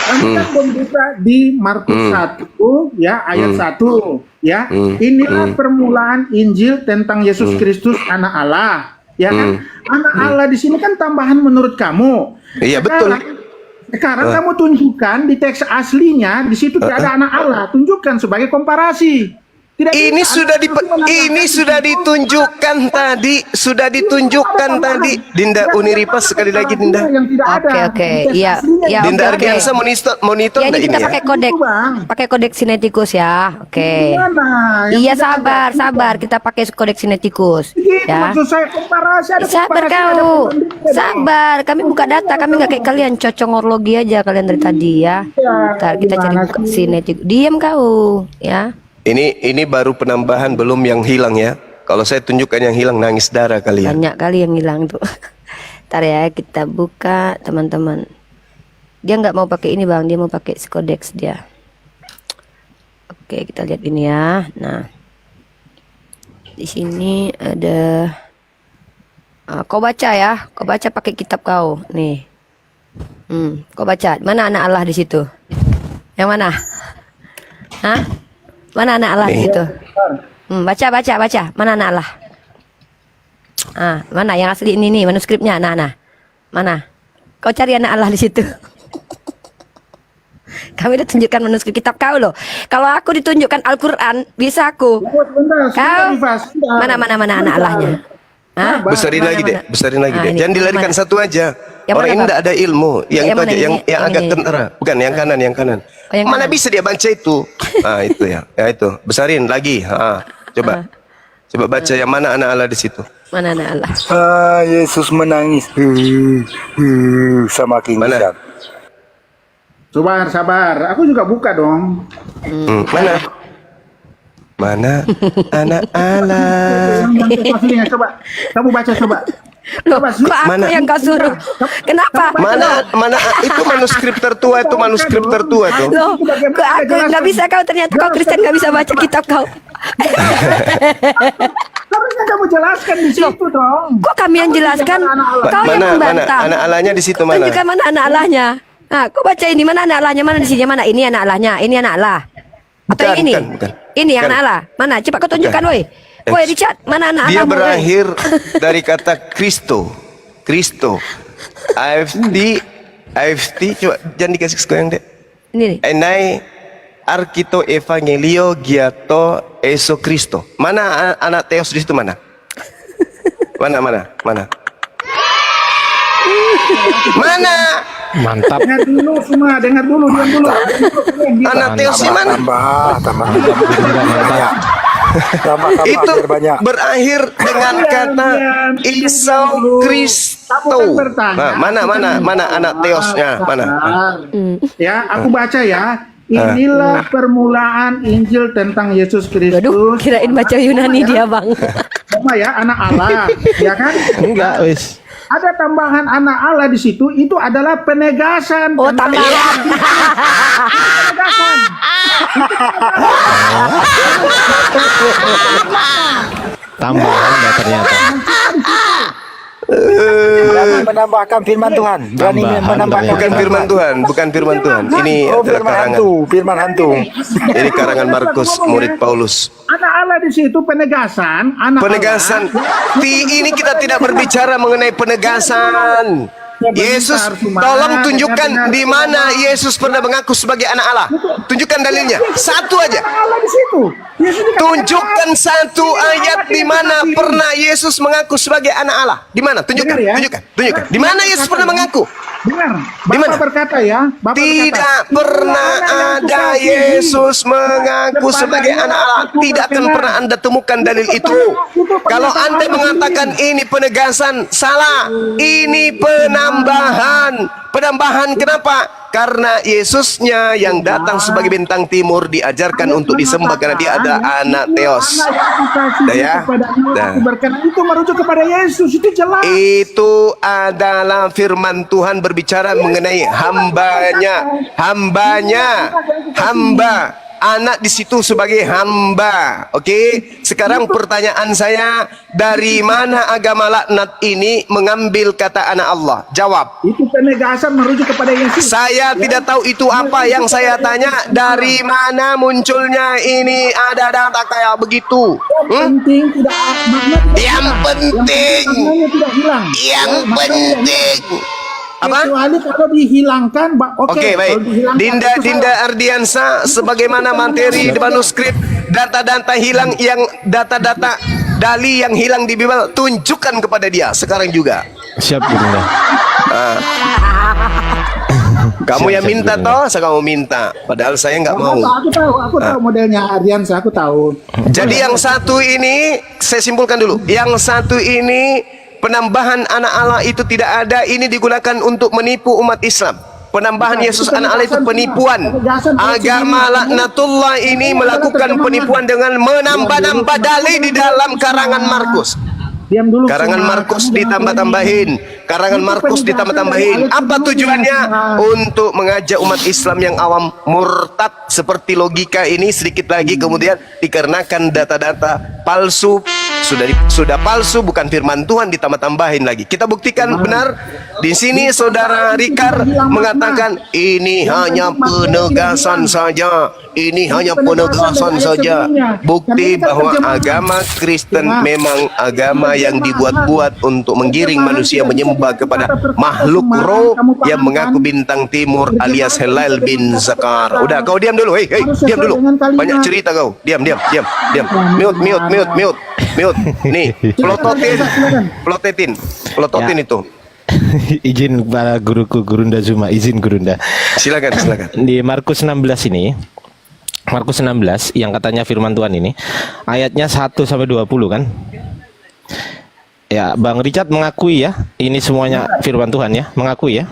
kami kan membuka di Markus 1 ya ayat 1 ya. Inilah permulaan Injil tentang Yesus Kristus anak Allah. Ya kan? Anak Allah di sini kan tambahan menurut kamu. Iya, betul. Sekarang kamu tunjukkan di teks aslinya di situ tidak ada anak Allah. Tunjukkan sebagai komparasi. Tidak Ini bisa. sudah ditunjukkan tadi. Dinda Uniripa sekali lagi, Dinda. Yang tidak ada. Oke. Di teks Iya. aslinya Ya, Dinda oke. Ardiansa monitor Ya, enggak ini ini kita ya? pakai kodeks sinetikus ya. Oke. Gimana? Yang Iya, tidak ada. sabar. Kita pakai kodeks sinetikus. Gitu, Ya. maksud saya komparasi ada Sabar komparasi, ada kau. perbandingan. Sabar. Kami buka data. Kami nggak kayak kalian cocongorlogi aja kalian dari tadi ya. Ntar kita cari gimana buka sih? sinetikus. Diam kau. Ya. Ini baru penambahan, belum yang hilang ya. Kalau saya tunjukkan yang hilang, nangis darah kalian. Banyak kali yang hilang tuh. Ntar ya kita buka teman-teman. Dia nggak mau pakai ini bang. Dia mau pakai kodeks dia. Oke kita lihat ini ya. Nah. Di sini ada. Kau baca ya. Kau baca pakai kitab kau. Nih. Kau baca. Mana anak Allah di situ? Yang mana? Hah? Mana anak Allah di situ? Baca. Mana anak Allah? Mana yang asli ini nih manuskripnya? Nah. Mana? Kau cari anak Allah di situ. Kami udah tunjukkan manuskrip kitab kau loh. Kalau aku ditunjukkan Al-Quran, bisa aku. Kau mana anak Allahnya? Hah? Besarin lagi deh, besarin lagi deh. ini, Jangan dilarikan mana? satu aja. Yang Orang mana, ini Bang? tidak ada ilmu. Yang Yang itu mana aja, ini? yang agak ini. kentara. Bukan yang kanan, yang kanan. Oh, yang Mana kanan. bisa dia baca itu? Itu ya. Ya itu. Besarin lagi. Coba. Coba baca yang mana anak Allah di situ. Mana anak Allah? Yesus menangis. Sama King Mana? Richard. Sabar. Aku juga buka dong. Mana? Mana anak Allah? Yang aslinya coba. Kamu baca coba. Loh, kok aku Mana? yang kau suruh? Kenapa? Mana itu manuskrip tertua, itu manuskrip tertua tuh. Loh, kok aku nggak bisa kau ternyata kau Kristen nggak bisa baca kitab kau. Harusnya kamu jelaskan di situ dong. Kok kami yang jelaskan? Kau yang Mana membantah. anak Allahnya di situ mana? Tunjukkan mana anak Allahnya. Nah, kau baca ini mana anak Allahnya, mana di sini, mana ini anak Allahnya, ini anak Allah. Atau Bukan, yang ini? bukan. Ini yang Bukan. anak Allah. Mana? Coba kau tunjukkan, woi. Woi Richard, mana anak Dia Allahmu, woi? berakhir dari kata Kristo. AFT coba jangan dikasih sekoyang deh. Ini nih. Enai Arkito Evangelio Giato Eso Kristo. Mana anak Theos di situ mana? Mana? Mana? Mantap. Dengar dulu semua, dengar dulu, diam dulu. Anak Theos di mana? Tambah. Tambah Itu biar banyak. berakhir dengan kata Iso Kristo. Nah, mana anak Theosnya? Mana? Ya, aku baca ya. Inilah permulaan Injil tentang Yesus Kristus. Waduh, kirain baca Yunani dia, Bang. Sama ya, anak Allah, ya kan? Enggak, wis. Ada tambahan anak Allah di situ, itu adalah penegasan. Oh, tentang- tambahan. Penegasan. Tambahan dah ternyata. Berani menambahkan firman Tuhan. Berani Tambahan, menambahkan Bukan firman Tuhan, bukan firman Tuhan. Ini firman karangan. hantu, firman hantu. Ini karangan Markus, murid Paulus. Anak Allah di situ penegasan. Anak Penegasan. Ini kita tidak berbicara mengenai penegasan. Yesus, tolong tunjukkan di mana Yesus pernah mengaku sebagai anak Allah. Tunjukkan dalilnya. Satu aja. Allah di situ. Tunjukkan satu ayat di mana pernah Yesus mengaku sebagai anak Allah. Di mana? Tunjukkan. Dengar ya. Tunjukkan. Di mana Yesus pernah mengaku? Dengar. Di mana? Bapak berkata ya. Bapak Tidak berkata, pernah ada Yesus mengaku sebagai anak Allah. Tidak akan pernah Anda temukan dalil itu. Kalau Anda mengatakan ini penegasan, salah. Ini penambahan. Penambahan kenapa? Karena Yesusnya yang datang sebagai bintang timur diajarkan untuk disembah karena dia adalah anak Theos. Dah ya? Dah. Itu merujuk kepada Yesus, itu jelas. Itu adalah firman Tuhan berbicara mengenai hamba. Anak di situ sebagai hamba. Oke? Sekarang pertanyaan saya, dari mana agama laknat ini mengambil kata anak Allah? Jawab. Itu penegasan merujuk kepada Yesus. Saya tidak tahu itu apa. Yang saya tanya, dari mana munculnya ini ada data kayak begitu? Penting tidak makna tidak Yang hilang. penting. Maknanya tidak hilang. Yang Maknanya penting. Apa? Kecuali kalau dihilangkan, Oke, baik. Dinda Ardiansa, sebagaimana materi di manuskrip, data-data hilang yang data-data dali yang hilang di Bible, tunjukkan kepada dia sekarang juga. Siap, Bunda. Kamu yang Siap, minta Bunda. toh, saya kamu minta. Padahal saya nggak mau. Aku tahu modelnya Ardiansa, aku tahu. Jadi yang satu ini, saya simpulkan dulu. Yang satu ini, penambahan anak Allah itu tidak ada. Ini digunakan untuk menipu umat Islam. Penambahan Yesus anak Allah itu penipuan. Agama laknatullah ini melakukan penipuan dengan menambah-nambah dalil di dalam karangan Markus. Diam dulu. Karangan semua. Markus Kamu ditambah-tambahin. Karangan Markus ditambah-tambahin. Apa tujuannya? Untuk mengajak umat Islam yang awam murtad seperti logika ini sedikit lagi, kemudian dikarenakan data-data palsu sudah palsu, bukan firman Tuhan, ditambah-tambahin lagi. Kita buktikan benar. Di sini saudara Rikar mengatakan ini hanya penegasan saja. Ini hanya penegasan saja. Bukti bahwa agama Kristen memang agama yang dibuat-buat untuk menggiring manusia menyembah kepada makhluk roh yang mengaku bintang timur alias Helal bin Zakar. Udah, kau diam dulu. Hei, diam dulu. Banyak cerita kau. Diam. Mute. Nih, pelototin itu. Izin para guruku Gurunda Zuma, izin Gurunda. Silakan. Di Markus 16 ini, Markus 16 yang katanya firman Tuhan ini, ayatnya 1 sampai 20 kan? Ya, Bang Richard mengakui ya, ini semuanya firman Tuhan ya, mengakui ya.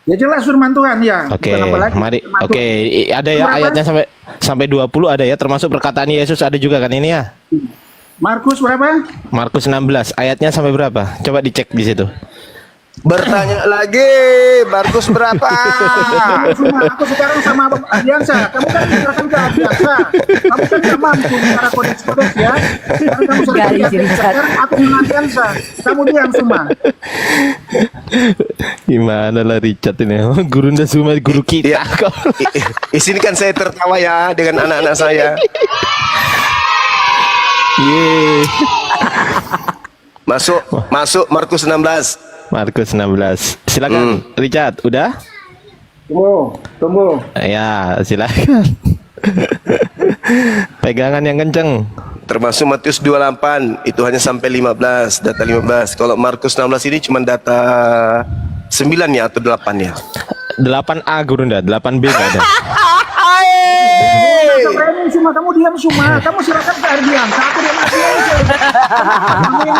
Ya jelas firman Tuhan ya. Oke, mari. Oke, ada ya ayatnya sampai 20 ada ya, termasuk perkataan Yesus ada juga kan ini ya. Markus berapa? Markus 16 ayatnya sampai berapa? Coba dicek di situ. Bertanya lagi, Markus berapa? Aku sekarang sama Ardiansa. Kamu kan diserahkan ke Ardiansa. Kamu kan gak mampu bicara kodeks ya. Sekarang kamu serahkan ke Ardiansa. Sekarang aku dengan Ardiansa. Kamu diam semua. Gimana lah Richard ini? Gurunda Zuma guru kita. Izinkan saya tertawa ya dengan anak-anak saya. Yeay. Masuk Markus 16. Markus 16. Silakan Richard, udah? Tunggu. Ya, silakan. Pegangan yang kenceng. Termasuk Matius 28 itu hanya sampai 15, data 15. Kalau Markus 16 ini cuma data 9 ya atau 8 ya? 8A Gurunda, 8B enggak ada. Semua kamu diam semua. Kamu silakan ke Ardiansa. Aku diam aja. Kamu yang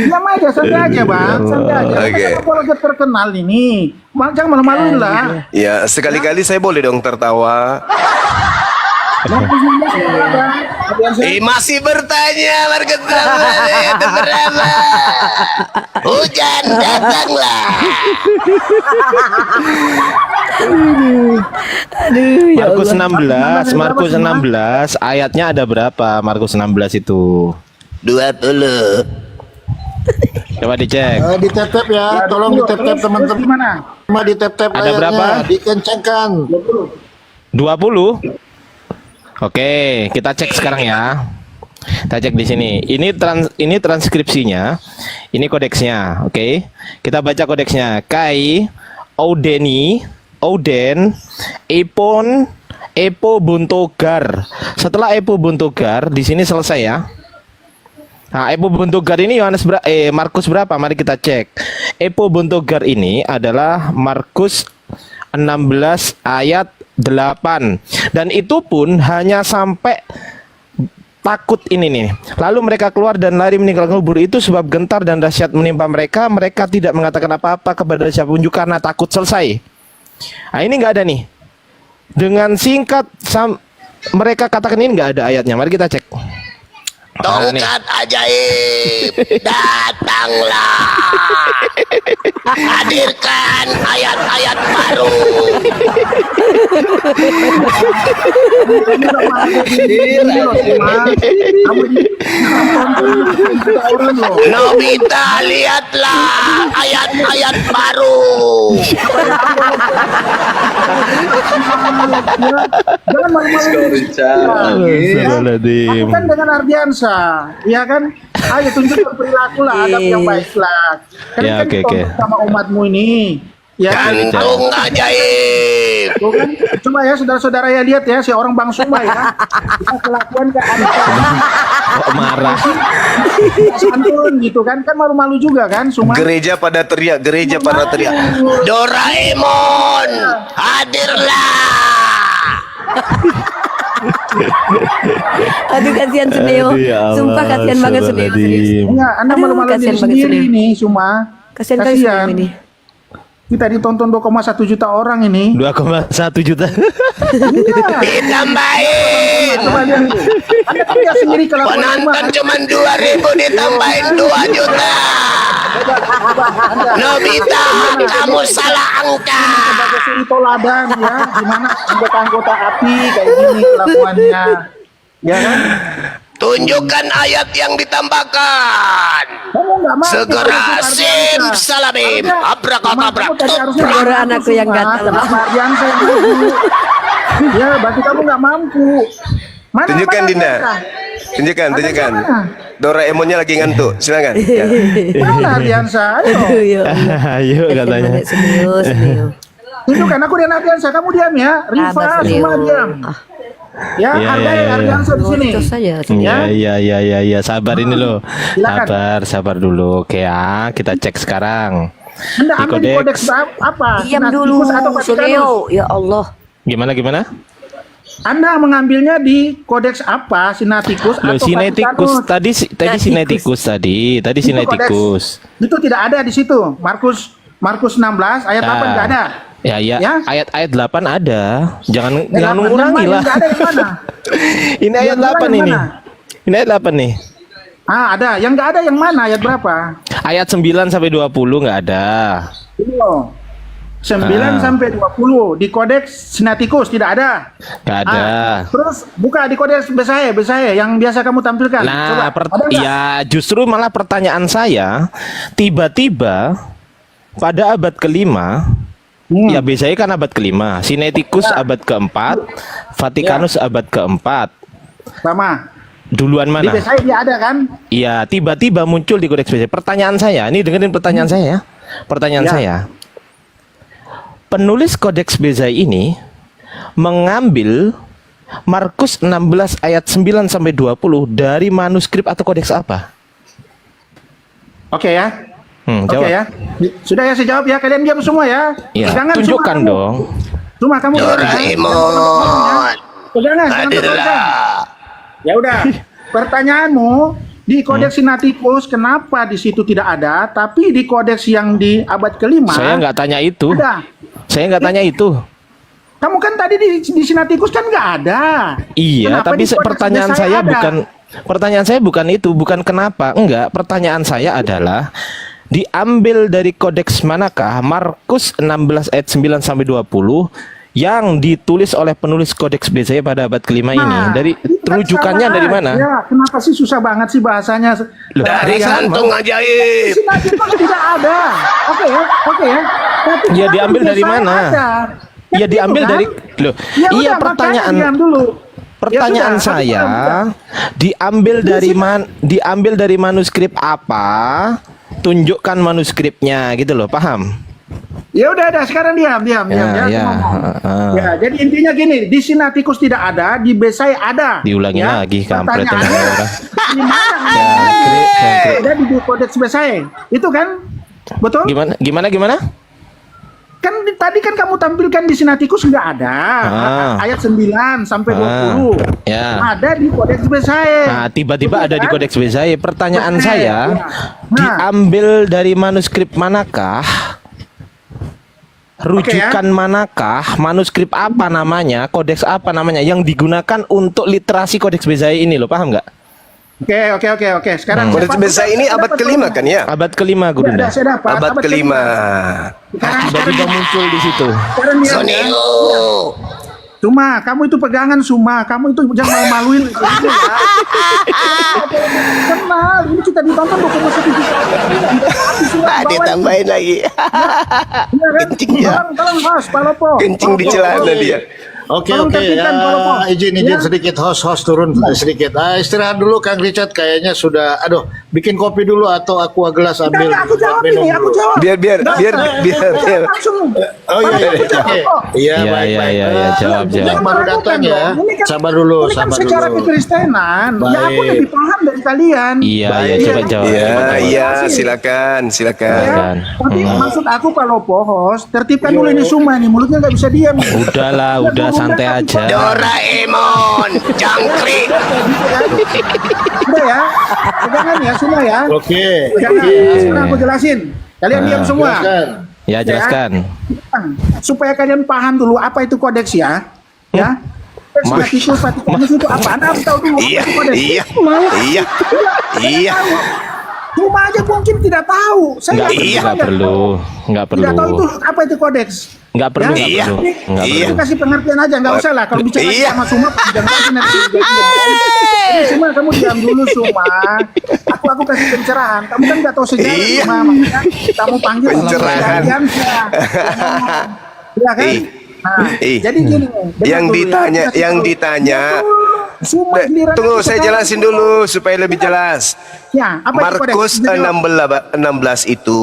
diam aja, santai aja bang, santai aja. Oke. Kalau terkenal ini, jangan malu-maluin lah. Ya, sekali-kali saya boleh dong tertawa. Masih bertanya Markus 16 itu berapa? Hujan datanglah. Markus 16 ayatnya ada berapa? Markus 16 itu 20. coba dicek. Di tap ya, tolong di tap teman-teman. Cuma di tap Ada berapa? Dikencangkan. 20. Oke, kita cek sekarang ya. Kita cek di sini. Ini transkripsinya. Ini kodeksnya, oke. Kita baca kodeksnya. Kai Oden, Epon, Epo Buntogar. Setelah Epo Buntogar, di sini selesai ya. Nah, Epo Buntogar ini Markus berapa? Mari kita cek. Epo Buntogar ini adalah Markus 16 ayat 8. Dan itu pun hanya sampai takut ini nih. Lalu mereka keluar dan lari meninggalkan kubur itu sebab gentar dan dahsyat menimpa mereka. Mereka tidak mengatakan apa-apa kepada siapapun juga karena takut. Selesai. Nah, ini nggak ada nih. Dengan singkat mereka katakan ini nggak ada ayatnya. Mari kita cek. Tongkat ajaib datanglah. Hadirkan ayat-ayat baru. Nobita, lihatlah ayat-ayat baru. Jangan malu-maluin. Aku kan dengan Ardiansa, ya kan? Ayo tunjukkan perilaku lah, adab yang baik lah. Ya, oke. Sama umatmu ini. Ya, Gantung ajaib. tuh kan? Coba ya saudara-saudara ya lihat ya si orang Bang Suma ya. Kita kelakuan ke anak Kok marah? santun gitu kan malu-malu juga kan Suma. Gereja pada teriak. Doraemon, hadirlah. Aduh kasihan Suneo. Sumpah kasihan banget Suneo. Ya, Anda malu-malu diri sendiri ini Suma. Kasihan kali Suneo ini. Kita ditonton 2,1 juta orang ini. 2,1 juta. Ditambahin. Anda kan lihat sendiri kalau Penonton cuma 2.000 ditambahin 2 juta. Nobita, kamu salah angka. sebagai suri toladan ya, gimana anggota-anggota API kayak gini kelakuannya. Ya kan? Tunjukkan ayat yang ditambahkan. Kamu nggak mampu. Segera Harusnya sim Ardiansa. salabim. Harusnya- Abrakadabra. Kamu tadi harusnya Suara mampu anakku yang semua. gatal. Kenapa Ardiansa yang maju? Ya, berarti kamu nggak mampu. Mana, Tunjukkan mana Dinda. Ardiansa? Tunjukkan, tunjukkan. Mana? Doraemonnya lagi ngantuk. Silakan. Ya. Mana Ardiansa? Ayo. Aduh, ya Allah. Ayo katanya. Serius, serius. Tunjukkan aku dan Ardiansa. Kamu diam ya. Rifa Abah, semua serius. diam. Ya, Iya, hargai iya, iya. Ardiansa di sini. Terus saja. Iya, sabar ini loh. Silakan. Sabar dulu. Oke ya, kita cek sekarang. Anda Di ambil di kodeks apa? Diam Sinatikus dulu, atau Vatikanus? serius. Ya Allah. Gimana? Anda mengambilnya di kodeks apa? Sinatikus Loh, atau sinetikus Vatikanus? tadi sinetikus tadi Itu sinetikus. kodeks. Itu tidak ada di situ. Markus 16 ayat 8 enggak ada. Ya, Ya? ayat 8 ada. Jangan Yang mengurangi lah. Enggak ada yang mana? Ini ayat Yang mana, 8 yang ini. mana? Ini ayat 8 nih. Ah, ada. Yang enggak ada yang mana? Ayat berapa? Ayat 9 sampai 20 nggak ada. Itu. 9 sampai 20 di kodeks Sinatikus tidak ada. Nggak ada. Terus buka di kodeks Besae yang biasa kamu tampilkan. Nah, Coba, ada nggak? ya justru malah pertanyaan saya tiba-tiba pada abad kelima, ya biasanya kan abad kelima, Sinetikus abad keempat, Vatikanus abad keempat. Sama. Duluan Di mana? Besae dia ada kan? Iya, tiba-tiba muncul di kodeks Besae. Pertanyaan saya, ini dengerin pertanyaan saya ya. Pertanyaan Ya. saya. Penulis kodeks Besae ini mengambil Markus 16 ayat 9 sampai 20 dari manuskrip atau kodeks apa? Oke ya. Jawab. Oke ya. Sudah ya saya jawab ya. Kalian diam semua ya. Iya, Pegangan tunjukkan semua dong. kamu. Cuma kamu diam ya. Doraemon. Pegangan jangan tebak-tebakan. Ya udah. Pertanyaanmu di kodeks Sinatikus kenapa di situ tidak ada, tapi di kodeks yang di abad kelima Saya nggak tanya itu. ada. Saya nggak tanya itu. Kamu kan tadi di Sinatikus kan nggak ada. Iya, Kenapa tapi di kodeks pertanyaan Besae saya ada? pertanyaan saya bukan itu, bukan kenapa. Enggak, pertanyaan saya adalah diambil dari kodeks manakah Markus 16 ayat 9 sampai 20 yang ditulis oleh penulis kodeks Besae pada abad kelima ini. Dari itu kan rujukannya sama dari mana? aja. Kenapa sih susah banget sih bahasanya? Loh, Dari Jangan, kantung ajaib. Sinatikus tidak ada. Oke ya. Tapi Ya kenapa diambil di dari Besae mana? ada? Kan Ya diambil gitu kan? dari loh. Ya Iya udah, pertanyaan makanya diam dulu. Pertanyaan Ya sudah, saya bukan. diambil dari manuskrip apa? Tunjukkan manuskripnya gitu loh, paham? Ya udah sekarang diam Ya, aku ya, ngomong. Ya, jadi intinya gini, di Sinatikus tidak ada, di Besae ada. Diulangi Ya, lagi kampret ini pertanyaannya, orang. di mana? Jangkrik. Ada di kodeks Besae. Itu kan? Betul? Gimana? Kan tadi kan kamu tampilkan di Sinatikus nggak ada. Ayat 9 sampai 20. Ya. Ada di kodeks Besae. Nah, tiba-tiba Betul ada di kan? kodeks Besae. Pertanyaan Besae, saya, ya. Nah. diambil dari manuskrip manakah? Rujukan manakah? Manuskrip apa namanya? Kodeks apa namanya yang digunakan untuk literasi kodeks Besae ini loh, paham nggak? Oke. Sekarang Kodeks Besae ini abad kelima kan ya? Abad kelima, Guru. Sudah, saya dapat. Abad kelima. Tiba-tiba muncul di situ. Sekarang diam, ya. Suma, kamu itu pegangan Suma, kamu itu jangan malu-maluin gitu ya. Kenal, ini kita ditonton 2,1 juta. Ditambahin lagi. Kencing ya. Tolong host, Pak Lopo. Kencing di celana dia. Oke, Tolong tertibkan, Pak Lopo. izin Ya. sedikit host turun sedikit. Istirahat dulu Kang Richard, kayaknya sudah. Aduh, bikin kopi dulu atau aqua gelas ambil. Enggak, aku jawab minum ini, dulu. aku jawab. Biar. Langsung. Oh iya, Iya, baik. iya, jawab. Yang baru datang ya. Sabar dulu, Ini kan sabar secara dulu. kekristenan, ya aku Baik. lebih paham dari kalian. Iya, coba jawab. Iya, silakan. Ya, tapi maksud aku Pak Lopo host, tertibkan dulu ini Suma nih, mulutnya nggak bisa diam. Udahlah, udah santai aja. Doraemon, jangkrik. Udah ya, pegangan ya Suma ya. Oke. Pegangan ya, sekarang aku jelasin. Kalian diam semua. Silakan. Ya, jelaskan. Supaya kalian paham dulu apa itu kodeks ya. Ya. Sinatikus, Vatikanus itu apa? Anda harus tahu dulu apa Iya, itu kodeks. iya. Cuma aja mungkin tidak tahu. Saya Nggak nggak Iya. tahu. perlu. Tidak tahu itu apa itu kodeks. Nggak perlu, nggak Iya. perlu. Nggak Iya. perlu. Kasih pengertian aja, nggak usah lah. Kalau bicara Iya. sama Suma, panjang lagi nanti. Jadi Suma, kamu diam dulu Suma. Aku kasih pencerahan. Kamu kan nggak tahu sejarah Iya. Suma, makanya kamu panggil Pencerahan. Ya kan? Nah, jadi gini. dengar Yang dulu ya. ditanya, Aku kasih yang tahu. ditanya. Suma giliran Tunggu, aku saya sekarang. jelasin dulu supaya lebih jelas. Ya, apa itu Markus kodeks? 16 itu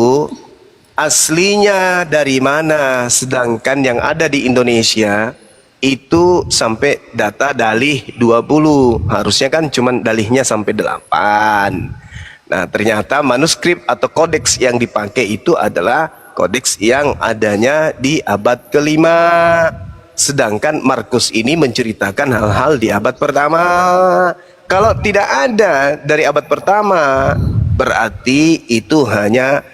aslinya dari mana, sedangkan yang ada di Indonesia itu sampai data dalih 20. Harusnya kan cuman dalihnya sampai 8. Nah, ternyata manuskrip atau kodeks yang dipakai itu adalah kodeks yang adanya di abad kelima. Sedangkan Markus ini menceritakan hal-hal di abad pertama. Kalau tidak ada dari abad pertama, berarti itu hanya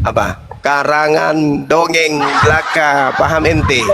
apa? Karangan dongeng belaka, paham ente?